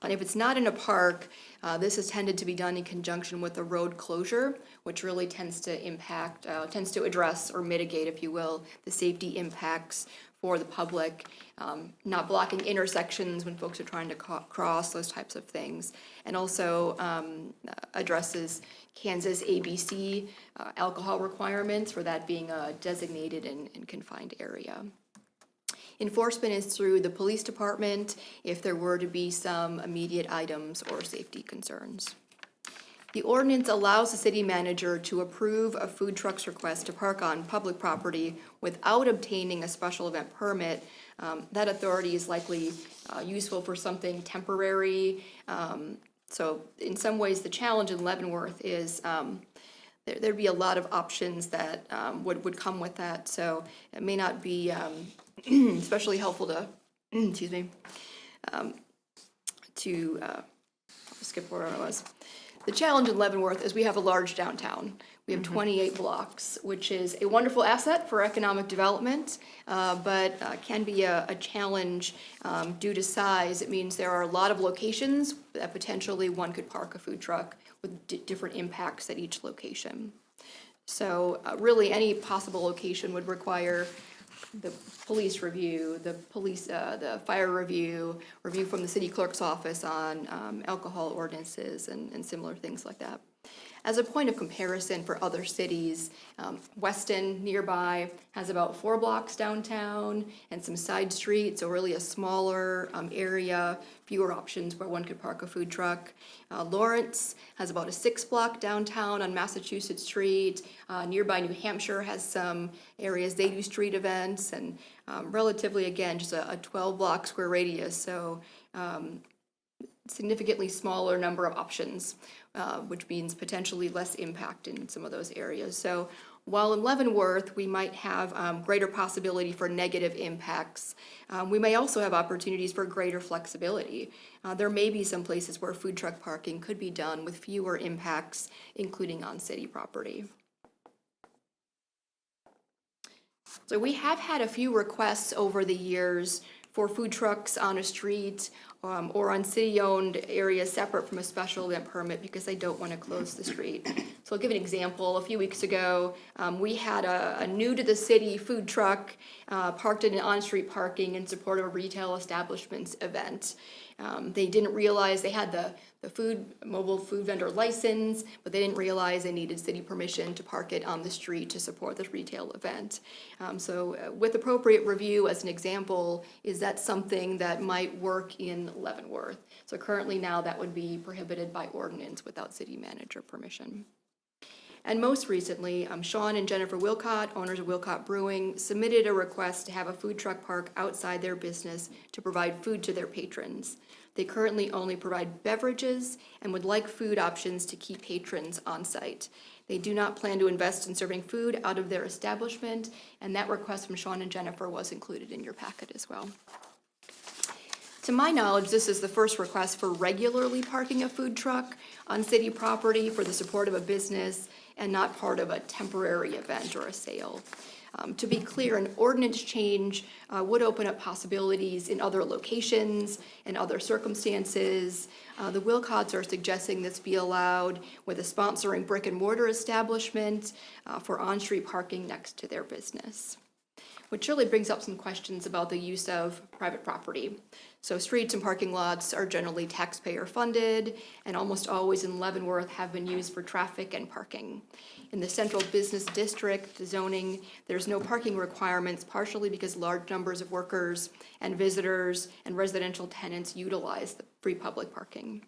And if it's not in a park, this is tended to be done in conjunction with a road closure, which really tends to address or mitigate, if you will, the safety impacts for the public, not blocking intersections when folks are trying to cross, those types of things. And also addresses Kansas ABC alcohol requirements for that being a designated and confined area. Enforcement is through the police department if there were to be some immediate items or safety concerns. The ordinance allows the city manager to approve a food truck's request to park on public property without obtaining a special event permit. That authority is likely useful for something temporary. So in some ways, the challenge in Leavenworth is there'd be a lot of options that would come with that. So it may not be especially helpful to, excuse me, I'll skip where I was. The challenge in Leavenworth is we have a large downtown. We have 28 blocks, which is a wonderful asset for economic development, but can be a challenge due to size. It means there are a lot of locations that potentially one could park a food truck with different impacts at each location. So really any possible location would require the police review, the fire review from the city clerk's office on alcohol ordinances and similar things like that. As a point of comparison for other cities, Weston nearby has about 4 blocks downtown and some side streets, so really a smaller area, fewer options where one could park a food truck. Lawrence has about a 6-block downtown on Massachusetts Street. Nearby New Hampshire has some areas they do street events, and relatively, again, just a 12-block square radius, so significantly smaller number of options, which means potentially less impact in some of those areas. So while in Leavenworth, we might have greater possibility for negative impacts, we may also have opportunities for greater flexibility. There may be some places where food truck parking could be done with fewer impacts, including on city property. So we have had a few requests over the years for food trucks on a street or on city-owned areas separate from a special event permit because they don't want to close the street. So I'll give an example. A few weeks ago, we had a new-to-the-city food truck parked in an on-street parking in support of a retail establishment's event. They didn't realize they had the mobile food vendor license, but they didn't realize they needed city permission to park it on the street to support this retail event. So with appropriate review, as an example, is that something that might work in Leavenworth? So currently now that would be prohibited by ordinance without city manager permission. And most recently, Sean and Jennifer Wilcott, owners of Wilcott Brewing, submitted a request to have a food truck park outside their business to provide food to their patrons. They currently only provide beverages and would like food options to keep patrons on site. They do not plan to invest in serving food out of their establishment, and that request from Sean and Jennifer was included in your packet as well. To my knowledge, this is the first request for regularly parking a food truck on city property for the support of a business and not part of a temporary event or a sale. To be clear, an ordinance change would open up possibilities in other locations and other circumstances. The Wilcotts are suggesting this be allowed with a sponsoring brick and mortar establishment for on-street parking next to their business, which really brings up some questions about the use of private property. So streets and parking lots are generally taxpayer funded and almost always in Leavenworth have been used for traffic and parking. In the central business district zoning, there's no parking requirements, partially because large numbers of workers and visitors and residential tenants utilize the free public parking.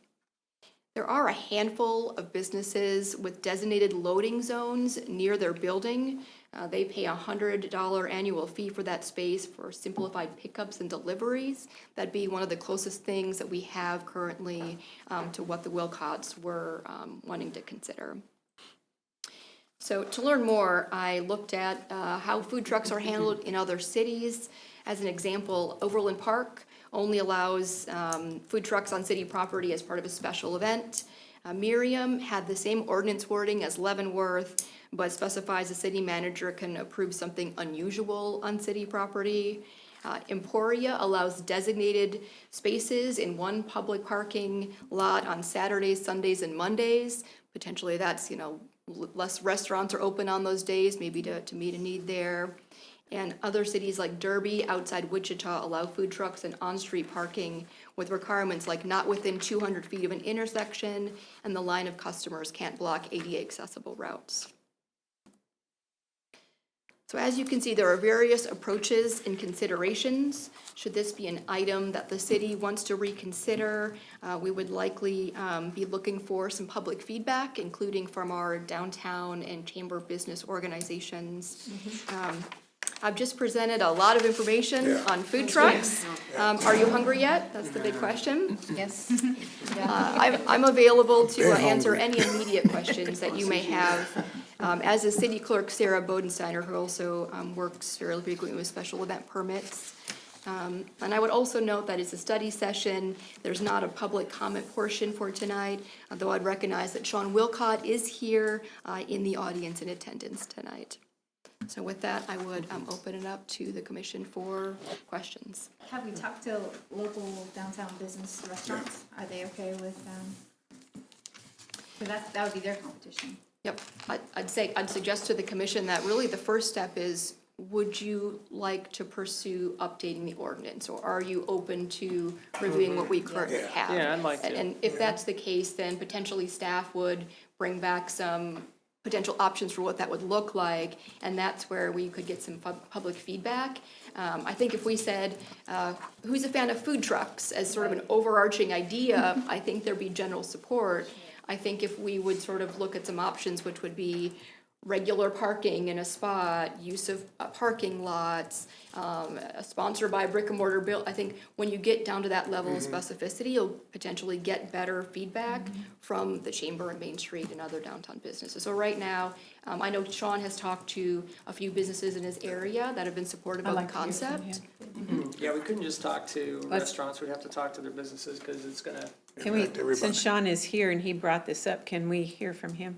There are a handful of businesses with designated loading zones near their building. They pay a $100 annual fee for that space for simplified pickups and deliveries. That'd be one of the closest things that we have currently to what the Wilcotts were wanting to consider. So to learn more, I looked at how food trucks are handled in other cities. As an example, Overland Park only allows food trucks on city property as part of a special event. Miriam had the same ordinance wording as Leavenworth, but specifies the city manager can approve something unusual on city property. Emporia allows designated spaces in one public parking lot on Saturdays, Sundays, and Mondays. Potentially that's, less restaurants are open on those days, maybe to meet a need there. And other cities like Derby outside Wichita allow food trucks and on-street parking with requirements like not within 200 feet of an intersection and the line of customers can't block ADA accessible routes. So as you can see, there are various approaches and considerations. Should this be an item that the city wants to reconsider, we would likely be looking for some public feedback, including from our downtown and chamber business organizations. I've just presented a lot of information on food trucks. Are you hungry yet? That's the big question. Yes. I'm available to answer any immediate questions that you may have. As the city clerk, Sarah Bodensteiner, who also works fairly frequently with special event permits. And I would also note that it's a study session. There's not a public comment portion for tonight, though I'd recognize that Sean Wilcott is here in the audience in attendance tonight. So with that, I would open it up to the commission for questions. Have we talked to local downtown business restaurants? Are they okay with, so that would be their competition. Yep, I'd suggest to the commission that really the first step is, would you like to pursue updating the ordinance? Or are you open to reviewing what we currently have? Yeah, I'd like to. And if that's the case, then potentially staff would bring back some potential options for what that would look like, and that's where we could get some public feedback. I think if we said, who's a fan of food trucks as sort of an overarching idea, I think there'd be general support. I think if we would sort of look at some options, which would be regular parking in a spot, use of parking lots, sponsored by a brick and mortar I think when you get down to that level of specificity, you'll potentially get better feedback from the Chamber and Main Street and other downtown businesses. So right now, I know Sean has talked to a few businesses in his area that have been supportive of the concept. Yeah, we couldn't just talk to restaurants, we'd have to talk to their businesses, because it's gonna, Can we, everybody. since Sean is here and he brought this up, can we hear from him?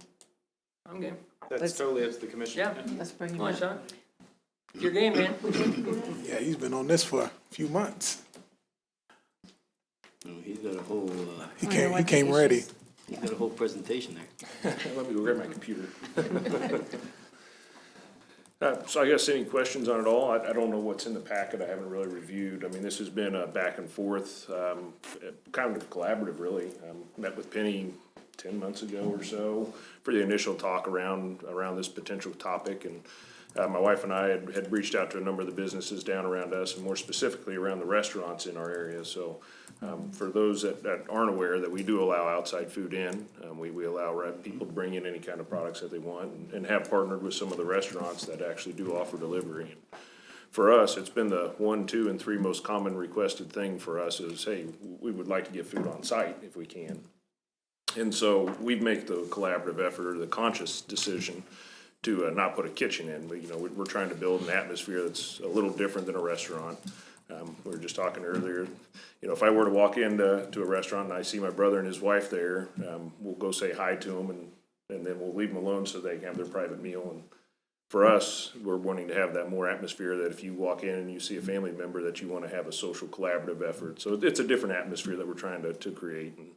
I'm game. That's totally up to the commission. Yeah, Let's bring him come on, up. Sean. Your game, man. Yeah, he's been on this for a few months. No, he's got a whole, He Wonder came, what he the came ready. he's got a whole presentation there. Let me go grab my computer. So I guess any questions on it all? I don't know what's in the packet. I haven't really reviewed. I mean, this has been a back and forth, kind of collaborative, really. Met with Penny 10 months ago or so for the initial talk around this potential topic. And my wife and I had reached out to a number of the businesses down around us, and more specifically around the restaurants in our area. So for those that aren't aware, that we do allow outside food in. We allow people to bring in any kind of products that they want, and have partnered with some of the restaurants that actually do offer delivery. And for us, it's been the 1, 2, and 3 most common requested thing for us is, hey, we would like to get food on site if we can. And so we make the collaborative effort, or the conscious decision, to not put a kitchen in. But, we're trying to build an atmosphere that's a little different than a restaurant. We were just talking earlier, if I were to walk into a restaurant and I see my brother and his wife there, we'll go say hi to them, and then we'll leave them alone so they can have their private meal. And for us, we're wanting to have that more atmosphere, that if you walk in and you see a family member, that you want to have a social collaborative effort. So it's a different atmosphere that we're trying to create. And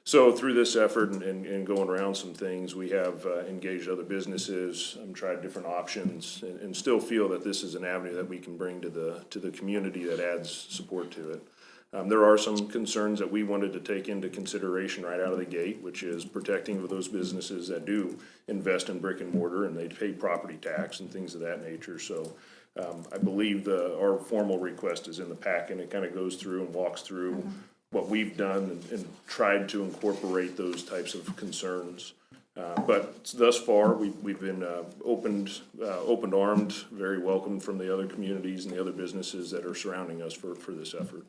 so through this effort and going around some things, we have engaged other businesses, tried different options, and still feel that this is an avenue that we can bring to the community that adds support to it. There are some concerns that we wanted to take into consideration right out of the gate, which is protecting those businesses that do invest in brick and mortar and they pay property tax and things of that nature. So I believe our formal request is in the pack, and it kind of goes through and walks through what we've done and tried to incorporate those types of concerns. But thus far, we've been open-armed, very welcomed from the other communities and the other businesses that are surrounding us for this effort.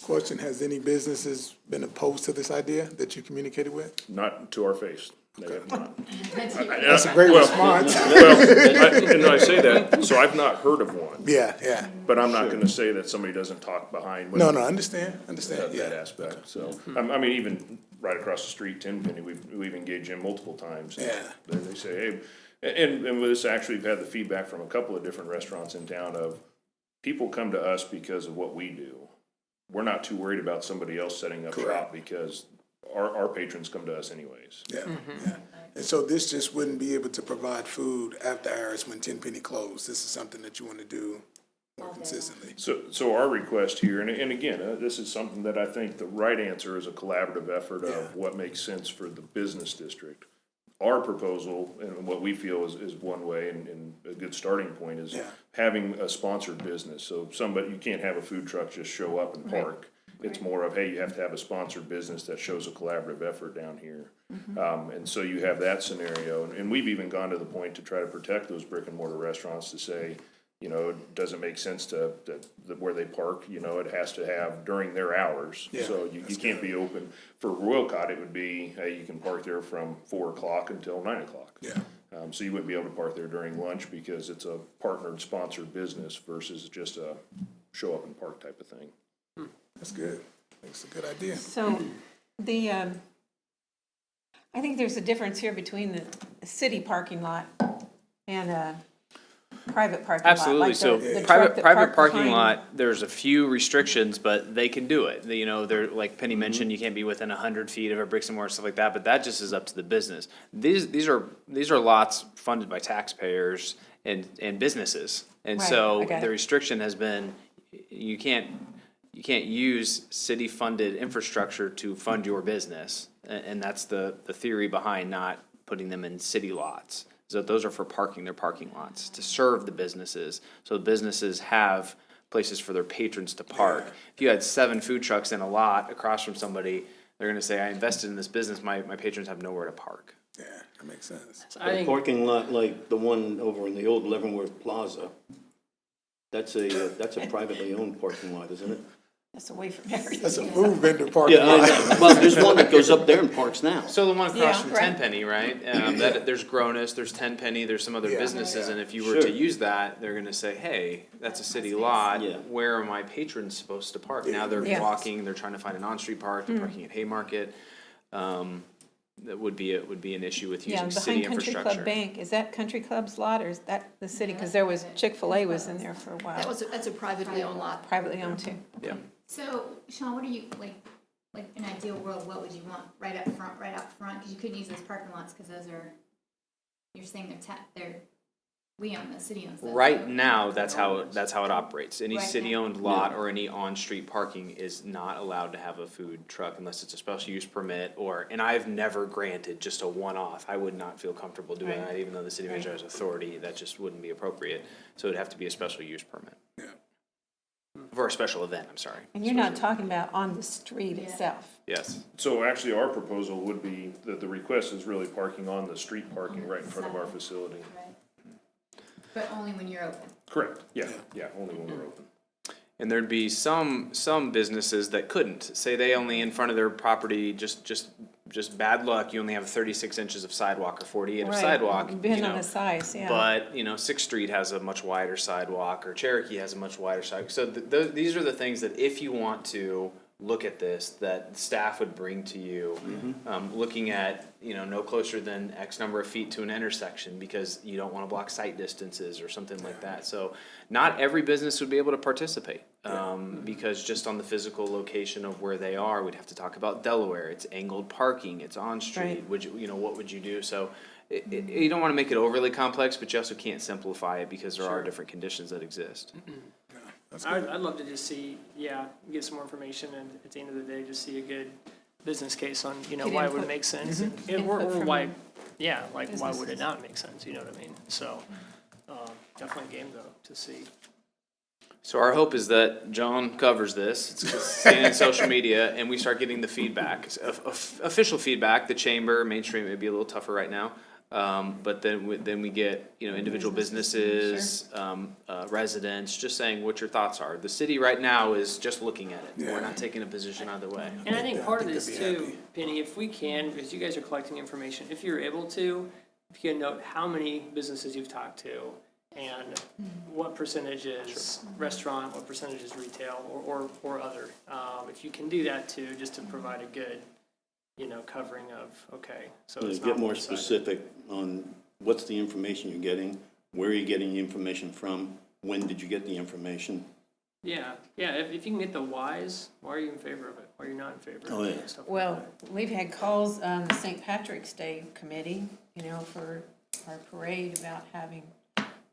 Question, has any businesses been opposed to this idea that you communicated with? Not to our face. They have not. That's a great response. And I say that, so I've not heard of one, Yeah. but I'm not gonna say that somebody doesn't talk behind. No, understand, That yeah. aspect, so, even right across the street, Tenpenny, we've engaged in multiple times. Yeah. They say, hey, and with this, actually, we've had the feedback from a couple of different restaurants in town of, people come to us because of what we do. We're not too worried about somebody else setting up shop, because our patrons come to us anyways. Yeah. And so this just wouldn't be able to provide food after hours when Tenpenny closed. This is something that you want to do more consistently. So our request here, and again, this is something that I think the right answer is a collaborative effort of what makes sense for the business district. Our proposal, and what we feel is one way, and a good starting point, is having a sponsored business. So you can't have a food truck just show up and park. It's more of, hey, you have to have a sponsored business that shows a collaborative effort down here. And so you have that scenario, and we've even gone to the point to try to protect those brick and mortar restaurants, to say, it doesn't make sense to where they park, it has to have during their hours. Yeah, So you can't be open. For Royalcott, it would be, hey, you can park there from 4 o'clock until 9 o'clock. Yeah. So you wouldn't be able to park there during lunch, because it's a partnered, sponsored business versus just a show up and park type of thing. That's good. That's a good idea. So I think there's a difference here between the city parking lot and a private parking lot. Absolutely, like so the truck private that private parked parking behind- lot, there's a few restrictions, but they can do it. They're, like Penny mentioned, you can't be within 100 feet of a bricks and mortar, stuff like that, but that just is up to the business. These are lots funded by taxpayers and businesses. And Right, so I got the it. restriction has been, you can't use city-funded infrastructure to fund your business. And that's the theory behind not putting them in city lots. So those are for parking, their parking lots, to serve the businesses. So businesses have places for their patrons to park. If you had 7 food trucks in a lot across from somebody, they're gonna say, I invested in this business, my patrons have nowhere to park. Yeah, that makes sense. So I A think, parking lot like the one over in the old Leavenworth Plaza, that's a privately owned parking lot, isn't it? That's away from everything. That's a food vendor parking Yeah, I lot. know. Well, there's one that goes up there and parks now. So the one across Yeah, from right. Tenpenny, right? That, there's Gronus, there's Tenpenny, there's some other Yeah. businesses, Yeah. and if you were to Sure. use that, they're gonna say, hey, that's a city space. lot, Yeah. where are my patrons supposed to park? Now they're Yeah. walking, they're trying to find an on-street park, they're parking at Haymarket. That would be an issue with Yeah, using city behind Country Club infrastructure. Bank, is that Country Club's lot or is that the city? Because there was, Chick-fil-A was in there for a while, That's a privately owned lot. privately owned too. Yeah. So, Sean, what are you, like an ideal world, what would you want right out front? Because you couldn't use those parking lots, because those are, you're saying we own, the city owns those. Right now, that's how it operates. Any Right now. city-owned lot or any on-street parking is not allowed to have a food truck unless it's a special use permit and I've never granted just a one-off. I would not feel comfortable doing Right. that, even though the city manager has authority, that just wouldn't be appropriate. So it'd have to be a special use permit. Yeah. For a special event, I'm sorry. And you're not talking about on the street itself. Yes. So actually, our proposal would be that the request is really parking on the street parking right in front of our facility. Right. But only when you're open. Correct, yeah, only when we're open. And there'd be some businesses that couldn't. Say they only in front of their property, just bad luck, you only have 36 inches of sidewalk or 48 of Right, sidewalk. depending you on know. the size, yeah. But, Sixth Street has a much wider sidewalk, or Cherokee has a much wider sidewalk. So these are the things that if you want to look at this, that staff would bring to you. Looking at, no closer than X number of feet to an intersection, because you don't wanna block sight distances or something like that. So not every business would be able to participate, because just on the physical location of where they are, we'd have to talk about Delaware. It's angled parking, it's on-street, Right. would you, what would you do? So you don't wanna make it overly complex, but you also can't simplify it because there are different conditions that exist. I'd love to just see, get some more information, and at the end of the day, just see a good business case on, Get why it would input. make sense. Or Input from why, why would businesses. it not make sense, you know what I mean? So, definitely game though, to see. So our hope is that John covers this, it's seen in social media, and we start getting the feedback, official feedback. The chamber, Main Street may be a little tougher right now, but then we get individual businesses, residents, just saying what your thoughts are. The city right now is just looking at it. Yeah. We're not taking a position either way. And I think part of I think this they'd be too, happy. Penny, if we can, because you guys are collecting information, if you're able to, if you can note how many businesses you've talked to and what percentage is restaurant, what percentage is retail or other. If you can do that too, just to provide a good, covering of, okay, so it's not Get more one-sided. specific on what's the information you're getting, where are you getting the information from, when did you get the information? Yeah, if you can get the whys, why are you in favor of it? Why are you not in favor Oh, of it? yeah. and stuff like Well, that. we've had calls, the St. Patrick's Day Committee, for our parade about having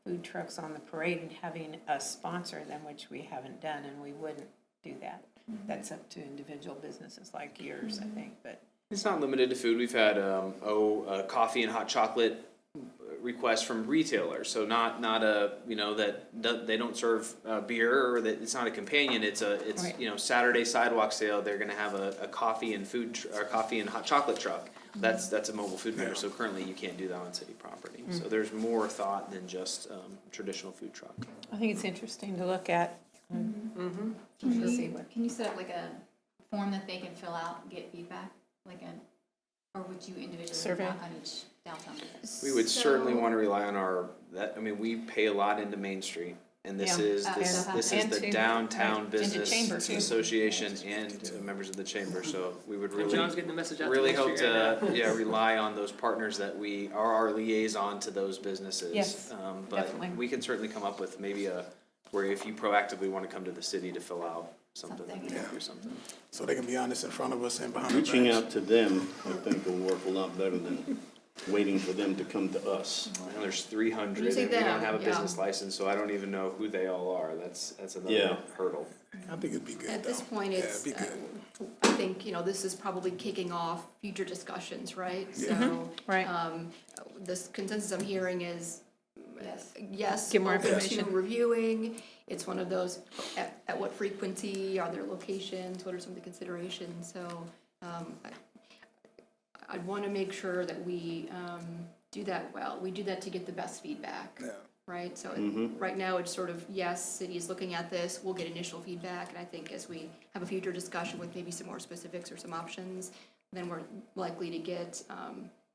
food trucks on the parade and having us sponsor them, which we haven't done, and we wouldn't do that. That's up to individual businesses like yours, I think, but. It's not limited to food. We've had coffee and hot chocolate requests from retailers. So not a that they don't serve beer, or that it's not a companion. It's Right. Saturday sidewalk sale. They're going to have a coffee and coffee and hot chocolate truck. That's a mobile food vendor. So currently you can't do that on city property. So there's more thought than just traditional food truck. I think it's interesting to look at. Can See what- you set up like a form that they can fill out and get feedback? Or would you individually Survey? knock on each downtown business? We would certainly want to rely on we pay a lot into Main Street. And this Yeah. is And this is and the to- downtown right, into business chamber, too. association and members of the chamber. So we would And really John's getting the message out. really to Main hope Street right to now. rely on those partners that we are our liaison to those businesses. Yes, But definitely. we can certainly come up with maybe where if you proactively want to come to the city to fill out something, we can do something. So they can be honest in front of us and behind our Reaching backs. out to them, I think, will work a lot better than waiting for them to come to us. And there's 300 You say and we don't them, have a yeah. business license, so I don't even know who they all are. That's another Yeah. hurdle. I think it'd be good, At this though. point, Yeah, it's, it'd be good. I think, this is probably kicking off future discussions, right? So, Right. this consensus I'm hearing is, Yes. yes, Get more open to information. reviewing. It's one of those, at what frequency, are there locations, what are some of the considerations? So, I'd want to make sure that we do that well. We do that to get the best feedback. Yeah. Right, so right now it's sort of, yes, city is looking at this, we'll get initial feedback, and I think as we have a future discussion with maybe some more specifics or some options, then we're likely to get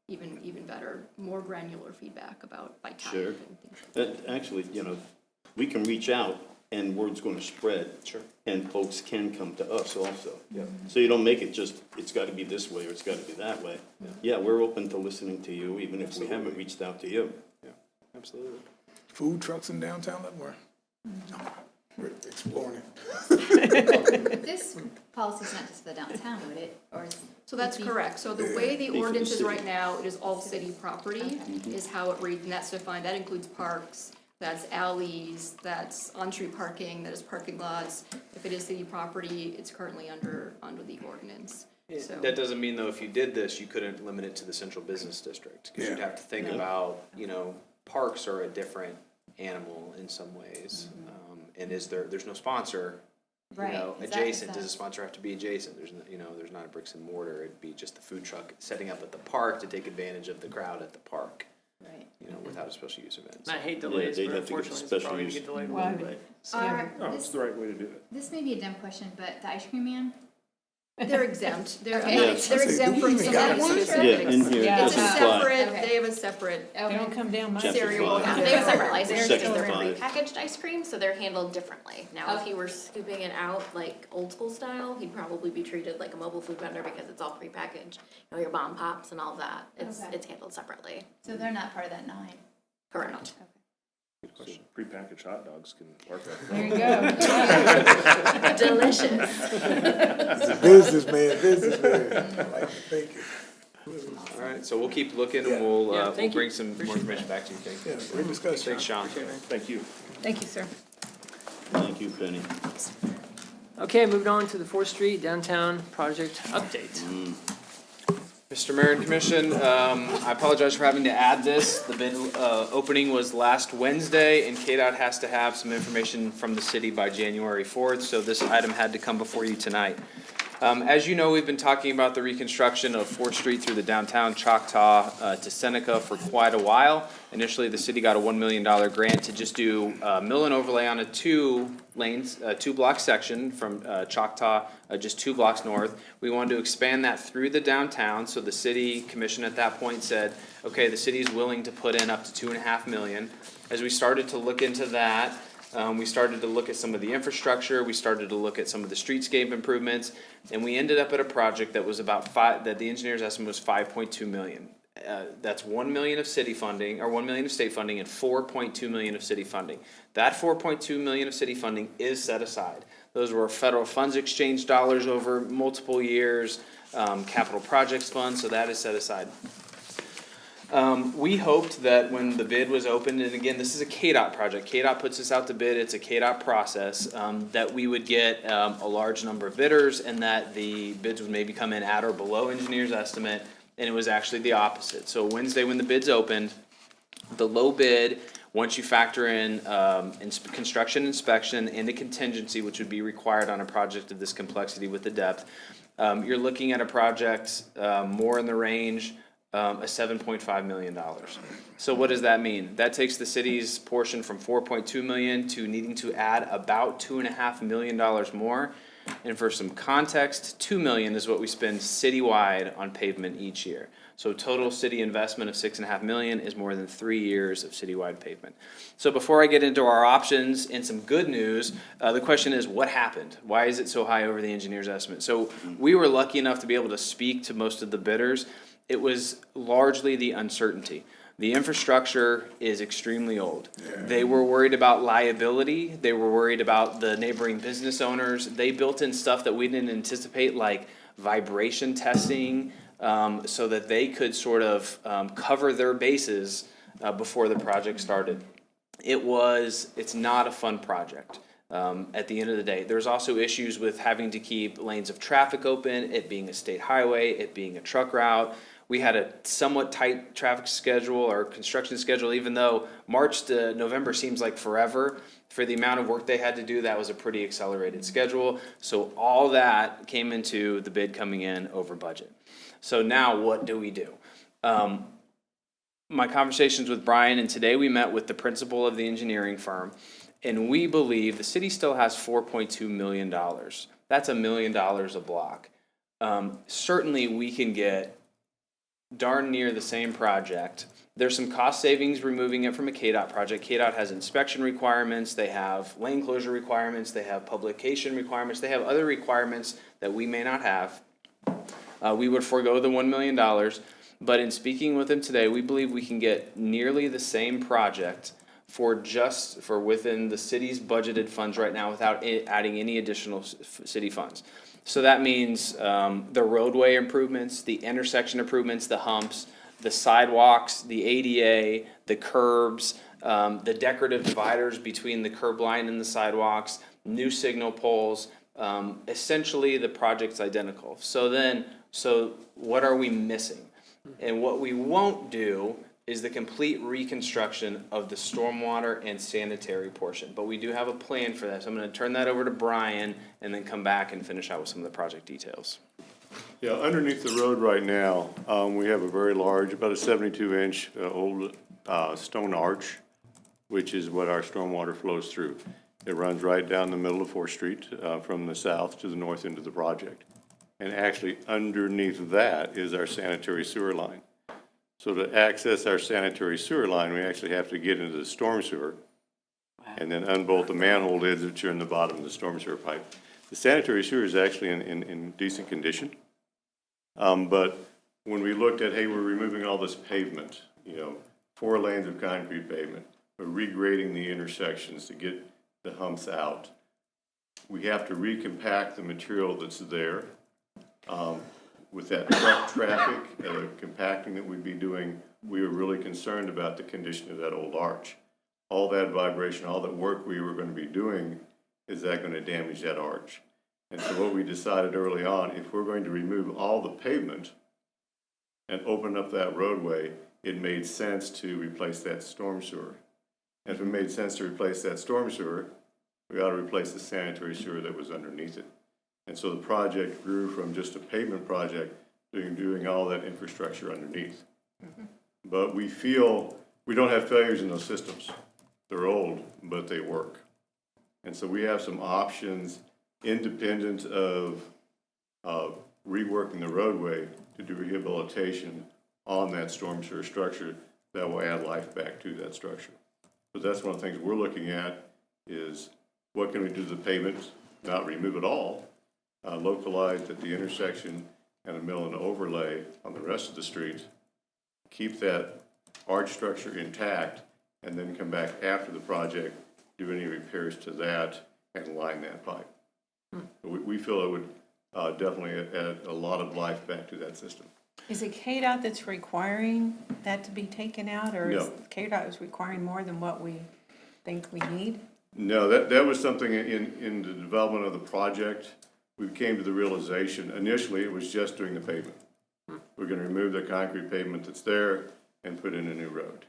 even better, more granular feedback about by type Sure. and things. Actually, we can reach out and word's gonna spread. Sure. And folks can come to us also. Yeah. So you don't make it just, it's gotta be this way or it's gotta be that way. Yeah, we're open to listening to you, even if we haven't reached out to you. Yeah, absolutely. Food trucks in downtown Leavenworth? We're exploring it. This policy's not just for the downtown, would it? Or is? So that's correct, so the way the Be for the ordinance is city. right now, it is all city property, is how it reads, and that's defined, that includes parks, that's alleys, that's on-street parking, that is parking lots. If it is city property, it's currently under the ordinance, so. That doesn't mean though, if you did this, you couldn't limit it to the central business district. Cause you'd Yeah. have to think about, parks are a different animal in some ways. And there's no sponsor, Right. Is that- adjacent. is Does that- a sponsor have to be adjacent? There's not a bricks and mortar. It'd be just the food truck setting up at the park to take advantage of the crowd at the park, Right. without a special use event. And I hate Yeah, delays, they'd but have to get unfortunately, it's special probably gonna use. get delayed a Why little would- bit. Are, No, it's the right way to do it. this may be a dumb question, but the ice cream man? They're exempt, they're, Okay. they're Yeah. exempt from Do we some even of got the one? specifics. Yeah, in here, it Yeah. It's a doesn't apply. separate, Okay. they have a separate, They don't come down my Chapter street. cereal. five. They have a separate license, Section they're five. prepackaged ice cream, so they're handled differently. Now, if Okay. he were scooping it out like old school style, he'd probably be treated like a mobile food vendor because it's all prepackaged. Your bomb pops and all that, it's Okay. handled separately. So they're not part of that 9? Correct. Good question. Prepackaged hot dogs can work out. There you go. Delicious. Businessman. I like to think it. All right, so we'll keep looking and Yeah, we'll thank you. bring some more Appreciate information back to you. Thank you. Yeah, great discussion. Thanks, Sean. Thank you. Thank you, sir. Thank you, Penny. Okay, moving on to the 4th Street Downtown Project Update. Mr. Mayor and Commission, I apologize for having to add this. The bid opening was last Wednesday, and KDOT has to have some information from the city by January 4th, so this item had to come before you tonight. As you know, we've been talking about the reconstruction of 4th Street through the downtown Choctaw to Seneca for quite a while. Initially, the city got a $1 million grant to just do mill and overlay on a 2-block section from Choctaw, just 2 blocks north. We wanted to expand that through the downtown, so the city commission at that point said, okay, the city's willing to put in up to $2.5 million. As we started to look into that, we started to look at some of the infrastructure, we started to look at some of the streetscape improvements, and we ended up at a project that was that the engineer's estimate was $5.2 million. That's $1 million of city funding, or $1 million of state funding, and $4.2 million of city funding. That $4.2 million of city funding is set aside. Those were federal funds exchange dollars over multiple years, capital projects funds, so that is set aside. We hoped that when the bid was opened, and again, this is a KDOT project, KDOT puts this out to bid, it's a KDOT process, that we would get a large number of bidders and that the bids would maybe come in at or below engineer's estimate, and it was actually the opposite. So Wednesday when the bids opened, the low bid, once you factor in construction inspection and the contingency, which would be required on a project of this complexity with the depth, you're looking at a project more in the range of $7.5 million. So what does that mean? That takes the city's portion from $4.2 million to needing to add about $2.5 million more. And for some context, $2 million is what we spend citywide on pavement each year. So total city investment of $6.5 million is more than 3 years of citywide pavement. So before I get into our options and some good news, the question is, what happened? Why is it so high over the engineer's estimate? So we were lucky enough to be able to speak to most of the bidders. It was largely the uncertainty. The infrastructure is extremely old. They were worried about liability. They were worried about the neighboring business owners. They built in stuff that we didn't anticipate, like vibration testing, so that they could sort of cover their bases before the project started. It's not a fun project. At the end of the day, there's also issues with having to keep lanes of traffic open, it being a state highway, it being a truck route. We had a somewhat tight traffic schedule or construction schedule, even though March to November seems like forever. For the amount of work they had to do, that was a pretty accelerated schedule. So all that came into the bid coming in over budget. So now what do we do? My conversations with Brian, and today we met with the principal of the engineering firm, and we believe the city still has $4.2 million. That's $1 million a block. Certainly we can get darn near the same project. There's some cost savings removing it from a KDOT project. KDOT has inspection requirements, they have lane closure requirements, they have publication requirements, they have other requirements that we may not have. We would forego the $1 million, but in speaking with them today, we believe we can get nearly the same project for within the city's budgeted funds right now without adding any additional city funds. So that means the roadway improvements, the intersection improvements, the humps, the sidewalks, the ADA, the curbs, the decorative dividers between the curb line and the sidewalks, new signal poles. Essentially, the project's identical. So what are we missing? And what we won't do is the complete reconstruction of the stormwater and sanitary portion. But we do have a plan for that. So I'm going to turn that over to Brian and then come back and finish out with some of the project details. Yeah, underneath the road right now, we have a very large, about a 72-inch old stone arch, which is what our stormwater flows through. It runs right down the middle of 4th Street from the south to the north end of the project. And actually underneath that is our sanitary sewer line. So to access our sanitary sewer line, we actually have to get into the storm sewer and then unbolt the manhole lids which are in the bottom of the storm sewer pipe. The sanitary sewer is actually in decent condition. But when we looked at, hey, we're removing all this pavement, 4 lanes of concrete pavement, we're regrading the intersections to get the humps out. We have to recompact the material that's there. With that truck traffic, compacting that we'd be doing, we were really concerned about the condition of that old arch. All that vibration, all that work we were going to be doing, is that going to damage that arch? And so what we decided early on, if we're going to remove all the pavement and open up that roadway, it made sense to replace that storm sewer. And if it made sense to replace that storm sewer, we ought to replace the sanitary sewer that was underneath it. And so the project grew from just a pavement project to doing all that infrastructure underneath. But we feel we don't have failures in those systems. They're old, but they work. And so we have some options independent of reworking the roadway to do rehabilitation on that storm sewer structure that will add life back to that structure. But that's one of the things we're looking at is what can we do to the pavement, not remove it all, localized at the intersection and a mill and overlay on the rest of the street, keep that arch structure intact, and then come back after the project, do any repairs to that, and line that pipe. We feel it would definitely add a lot of life back to that system. Is it KDOT that's requiring that to be taken out, or is No. KDOT is requiring more than what we think we need? No, that was something in the development of the project. We came to the realization, initially it was just doing the pavement. We're going to remove the concrete pavement that's there and put in a new road.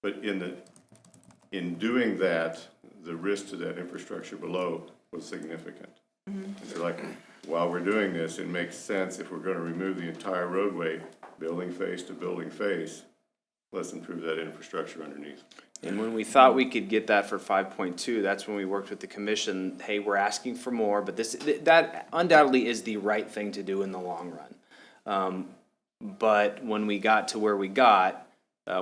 But in doing that, the risk to that infrastructure below was significant. So like, while we're doing this, it makes sense if we're going to remove the entire roadway, building face to building face, let's improve that infrastructure underneath. And when we thought we could get that for 5.2, that's when we worked with the commission. Hey, we're asking for more, but that undoubtedly is the right thing to do in the long run. But when we got to where we got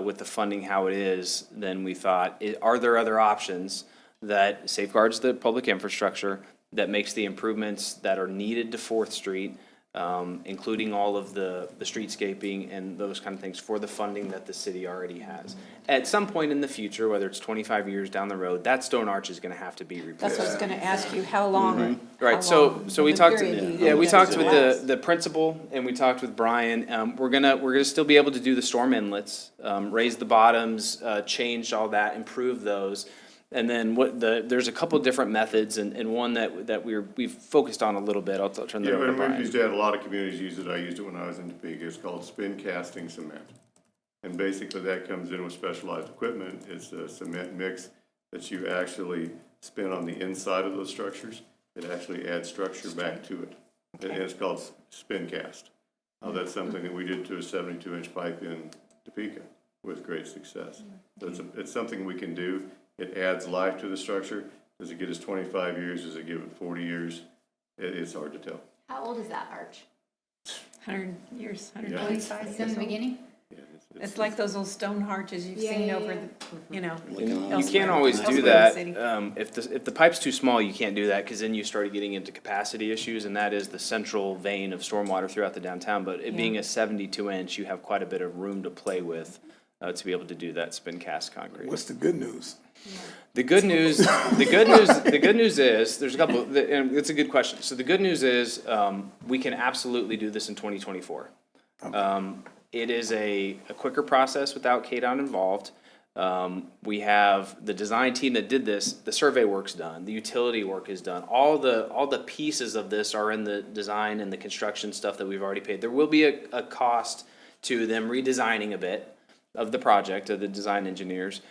with the funding how it is, then we thought, are there other options that safeguards the public infrastructure, that makes the improvements that are needed to 4th Street, including all of the streetscaping and those kind of things for the funding that the city already has. At some point in the future, whether it's 25 years down the road, that stone arch is going to have to be replaced. That's what I was gonna ask you, how long? Right, how so long we will the talked, period be? yeah, we Does talked it with last? the principal and we talked with Brian. We're gonna still be able to do the storm inlets, raise the bottoms, change all that, improve those. And then there's a couple different methods, and one that we've focused on a little bit. I'll turn that Yeah, over to and we Brian. used to have a lot of communities use it. I used it when I was in Topeka. It's called spin casting cement. And basically that comes in with specialized equipment. It's a cement mix that you actually spin on the inside of those structures. It actually adds structure back to it. And it's called spin cast. That's something that we did to a 72-inch pipe in Topeka with great success. So it's something we can do. It adds life to the structure. Does it get us 25 years? Does it give it 40 years? It's hard to tell. How old is that arch? 100 years, Yeah. 125 Is it in years the old. beginning? Yeah, It's like those old stone arches you've seen yeah, over yeah. the, you know. And you elsewhere- can't always do elsewhere in the that. city. If the pipe's too small, you can't do that, because then you start getting into capacity issues, and that is the central vein of stormwater throughout the downtown. But it being a 72-inch, you have quite a bit of room to play with to be able to do that spin cast concrete. What's the good news? The good news, the good news is, there's a couple, and it's a good question. So the good news is, we can absolutely do this in 2024. It is a quicker process without KDOT involved. We have the design team that did this, the survey work's done, the utility work is done. All the pieces of this are in the design and the construction stuff that we've already paid. There will be a cost to them redesigning a bit of the project, of the design engineers.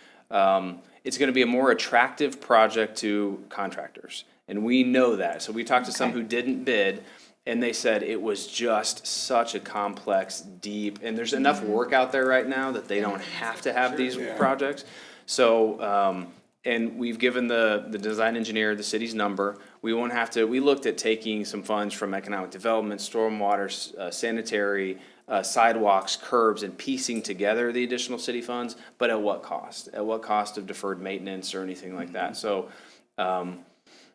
It's gonna be a more attractive project to contractors, and we know that. So we talked to some who didn't bid, and they said it was just such a complex, deep, and there's enough work out there right now that they don't have to have these projects. So, and we've given the design engineer the city's number. We won't have to, we looked at taking some funds from economic development, stormwater, sanitary, sidewalks, curbs, and piecing together the additional city funds, but at what cost? At what cost of deferred maintenance or anything like that? So,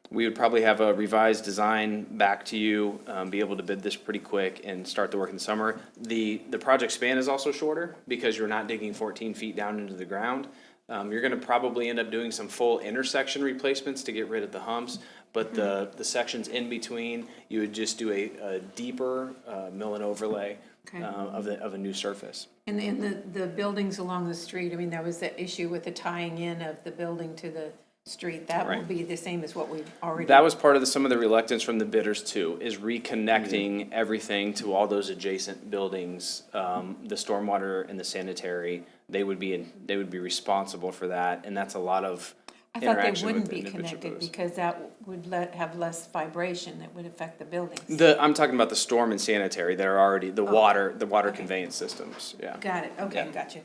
we would probably have a revised design back to you, be able to bid this pretty quick and start the work in the summer. The project span is also shorter because you're not digging 14 feet down into the ground. You're gonna probably end up doing some full intersection replacements to get rid of the humps, but the sections in between, you would just do a deeper mill and overlay of a new surface. And the buildings along the street, I mean, there was that issue with the tying in of the building to the street. That will Right. be the same as what we've already. That was part of some of the reluctance from the bidders too, is reconnecting everything to all those adjacent buildings, the stormwater and the sanitary. They would be responsible for that, and that's a lot of I thought they interaction with wouldn't be individual connected buildings. because that would have less vibration that would affect the buildings. I'm talking about the storm and sanitary that are already, the water conveyance systems, yeah. Got it, okay, gotcha.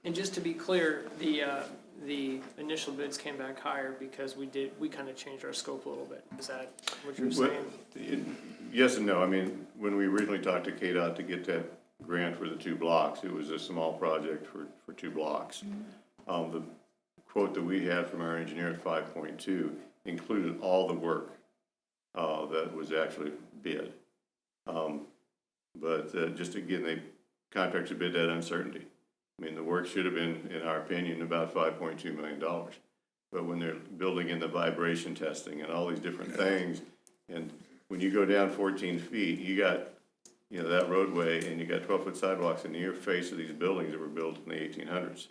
And just to be clear, the initial bids came back higher because we kind of changed our scope a little bit. Is that what you're saying? Yes and no. I mean, when we originally talked to KDOT to get that grant for the 2 blocks, it was a small project for 2 blocks. The quote that we had from our engineer at 5.2 included all the work that was actually bid. But just again, contractors bid that uncertainty. I mean, the work should have been, in our opinion, about $5.2 million. But when they're building in the vibration testing and all these different things, and when you go down 14 feet, you got, that roadway, and you got 12-foot sidewalks in the near face of these buildings that were built in the 1800s.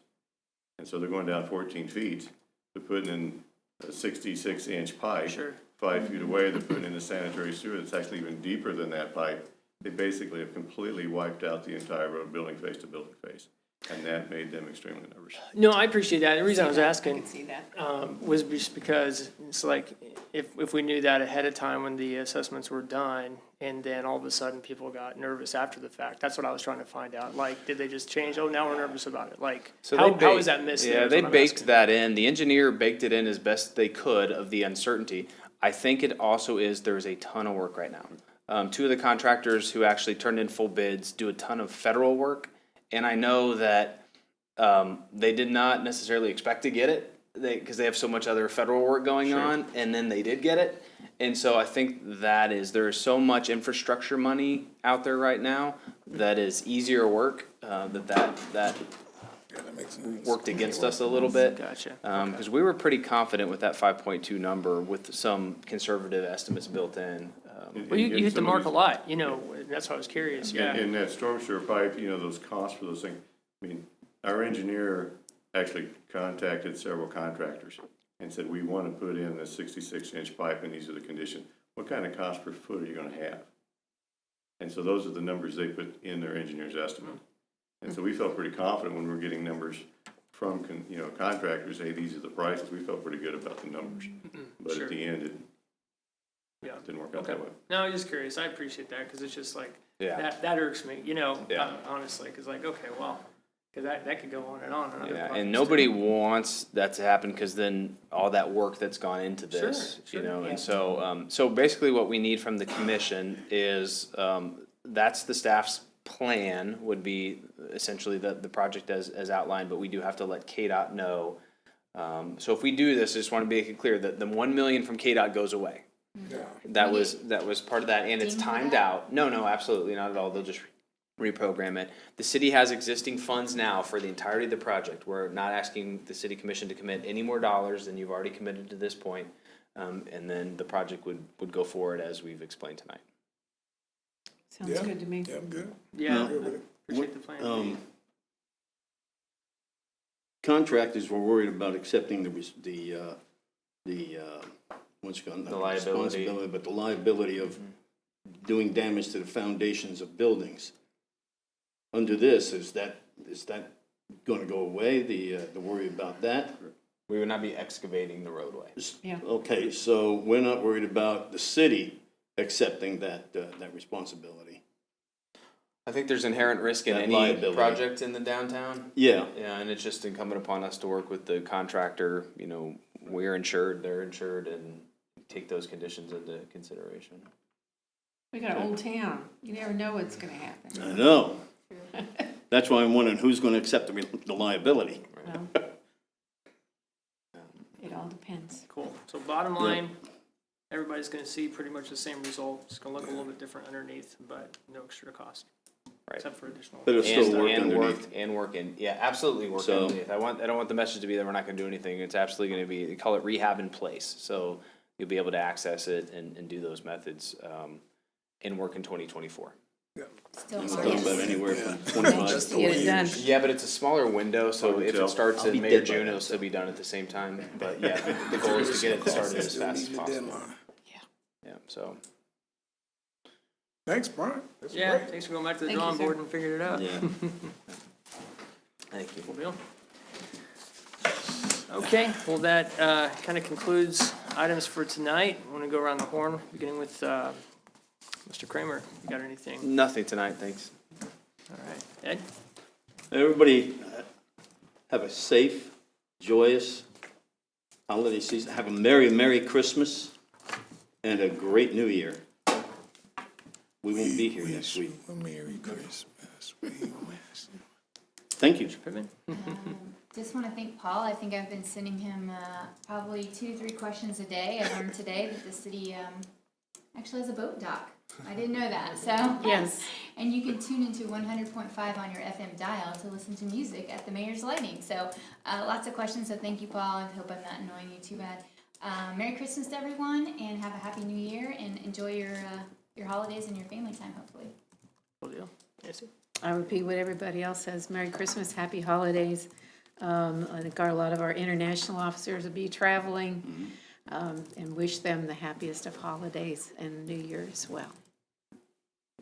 And so they're going down 14 feet, they're putting in a 66-inch pipe. Sure. 5 feet away, they're putting in a sanitary sewer that's actually even deeper than that pipe. They basically have completely wiped out the entire road, building face to building face. And that made them extremely nervous. No, I appreciate that. The reason I was I asking can see that. was just because it's like, if we knew that ahead of time when the assessments were done, and then all of a sudden people got nervous after the fact, that's what I was trying to find out. Like, did they just change, oh, now we're nervous about it? Like, So how is that missed? Yeah, they baked that in. The engineer baked it in as best they could of the uncertainty. I think it also is, there's a ton of work right now. 2 of the contractors who actually turned in full bids do a ton of federal work, and I know that they did not necessarily expect to get it, because they have so much other federal work going on, and then they did get it. And so I think there is so much infrastructure money out there right now that is easier work, that worked against us a little bit. Gotcha. Because we were pretty confident with that 5.2 number with some conservative estimates built in. Well, you hit the mark a lot, that's why I was curious, yeah. In that storm sewer pipe, those costs for those things, I mean, our engineer actually contacted several contractors and said, we want to put in a 66-inch pipe and these are the conditions. What kind of cost per foot are you going to have? And so those are the numbers they put in their engineer's estimate. And so we felt pretty confident when we were getting numbers from, contractors, hey, these are the prices. We felt pretty good about the numbers. But Sure. at the end, it Yeah. didn't work out Okay. that way. No, I'm just curious. I appreciate that because it's just like, Yeah. that irks me, Yeah. honestly, because like, okay, well, because that could go on and on. other Yeah, projects, and too. nobody wants that to happen, because then all that work that's gone into this, Sure, you know, yeah. and so, so basically what we need from the commission is, that's the staff's plan, would be essentially the project as outlined, but we do have to let KDOT know. So if we do this, I just want to make it clear that the 1 million from KDOT goes away. Yeah. That was part of that, and it's Ding for timed that? out. No, absolutely not at all. They'll just reprogram it. The city has existing funds now for the entirety of the project. We're not asking the city commission to commit any more dollars than you've already committed to this point. And then the project would go forward as we've explained tonight. Sounds Yeah. good to me. Yeah, I'm good. Yeah, Good with it. appreciate the plan. Contractors were worried about accepting what's it called? The liability. Responsibility, but the liability of doing damage to the foundations of buildings. Under this, is that gonna go away, the worry about that? We would not be excavating the roadway. Yeah. Okay, so we're not worried about the city accepting that responsibility? I think there's inherent risk in That any liability. project in the downtown. Yeah, Yeah, and it's just incumbent upon us to work with the contractor, we're insured, they're insured, and take those conditions into consideration. We got an old town. You never know what's gonna happen. I know. That's why I'm wondering who's gonna accept the liability. Well, it all depends. Cool. So bottom line, everybody's gonna see pretty much the same result. It's gonna look a little bit different underneath, but no extra cost. Right. Except for additional. But it'll still work underneath. Absolutely work So- underneath. I don't want the message to be that we're not gonna do anything. It's absolutely gonna be, they call it rehab in place. So you'll be able to access it and do those methods, and work in 2024. Still I'm hard. talking about anywhere from Yeah. 25. Just the Get way it done. Yeah, but it's a smaller window, so Hard to if tell. it starts I'll in be May or dead by June, then, it'll still be done at the same time. But yeah, the goal is to get it started as fast as Still meet the possible. deadline. Yeah, so. Thanks, Brian. That's Yeah, great. thanks for going back to the Thank you, drawing sir. board and figuring it out. Yeah. Thank you. Cool deal. Okay, well, that kind of concludes items for tonight. I want to go around the horn, beginning with Mr. Kramer. You got anything? Nothing tonight, thanks. All right. Ed? Everybody have a safe, joyous holiday season. Have a merry, merry Christmas and a great New Year. We won't be here next week. Merry Christmas. We wish. Thank you. Pittman? Just want to thank Paul. I think I've been sending him probably 2-3 questions a day. I learned today that the city actually has a boat dock. I didn't know that, so. Yes. And you can tune into 100.5 on your FM dial to listen to music at the Mayor's Lighting. So lots of questions, so thank you, Paul. I hope I'm not annoying you too bad. Merry Christmas to everyone, and have a happy New Year, and enjoy your holidays and your family time, hopefully. Cool deal. Nancy? I repeat what everybody else says. Merry Christmas, happy holidays. I think a lot of our international officers will be traveling, and wish them the happiest of holidays and New Year as well.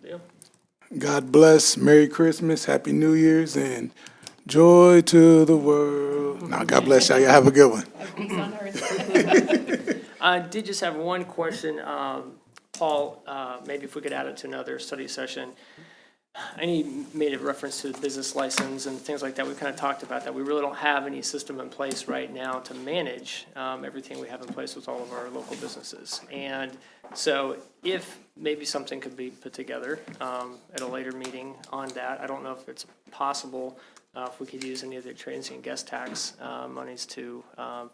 Cool deal. God bless. Merry Christmas. Happy New Year's and joy to the world. Now, God bless y'all. Y'all have a good one. Peace on earth. I did just have one question, Paul, maybe if we could add it to another study session. And he made a reference to the business license and things like that. We kind of talked about that. We really don't have any system in place right now to manage everything we have in place with all of our local businesses. And so if maybe something could be put together at a later meeting on that, I don't know if it's possible, if we could use any of the transient guest tax monies to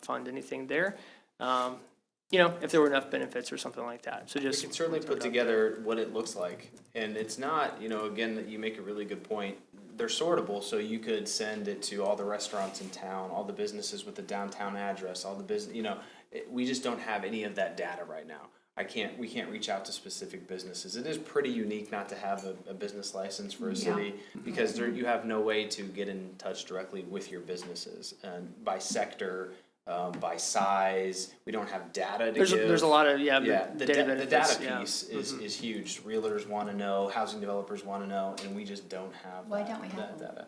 fund anything there. If there were enough benefits or something like that. So We just. can certainly put together what it looks like, and it's not, again, that you make a really good point. They're sortable, so you could send it to all the restaurants in town, all the businesses with the downtown address, all the business, we just don't have any of that data right now. We can't reach out to specific businesses. It is pretty unique not to have a business license for a city, because you have no way to get in touch directly with your businesses, and by sector, by size. We don't have data to give. There's a lot of, Yeah, the the data the benefits, data yeah. piece is huge. Realtors wanna know, housing developers wanna know, and we just don't have Why don't we have that them? data.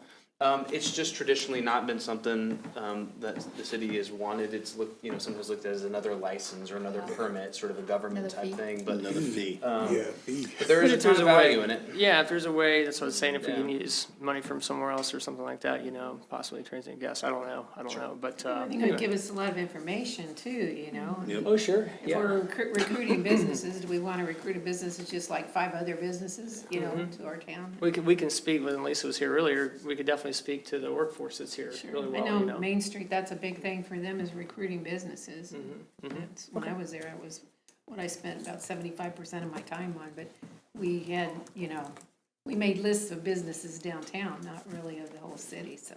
It's just traditionally not been something, that the city has wanted. It's sometimes looked at as another license or another permit, sort of a government Another type fee. thing, but. Another fee. Yeah, But there is But a if ton there's of a way- value in it. Yeah, if there's a way, that's what I was saying, if we Yeah. can use money from somewhere else or something like that, possibly transient gas, I don't know, but, I think it would give us a lot of information too, Yep. Oh, sure, If yeah. we're recruiting businesses, do we want to recruit a business that's just like 5 other businesses, to our town? We can speak, when Lisa was here earlier, we could definitely speak to the workforce that's here really I well, know Main Street, that's a big thing for them is recruiting businesses. That's- When I was there, it was what I spent about 75% of my time on, but we had, we made lists of businesses downtown, not really of the whole city, so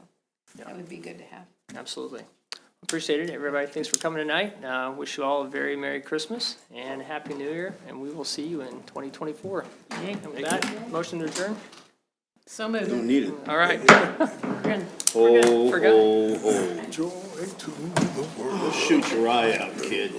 that would be good to have. Absolutely. Appreciate it, everybody. Thanks for coming tonight. Wish you all a very Merry Christmas and Happy New Year, and we will see you in 2024. And with that, motion to adjourn? So moved. Don't need it. All right. Oh, Forgot. oh, oh. joy to the world. Shoot your eye out, kid.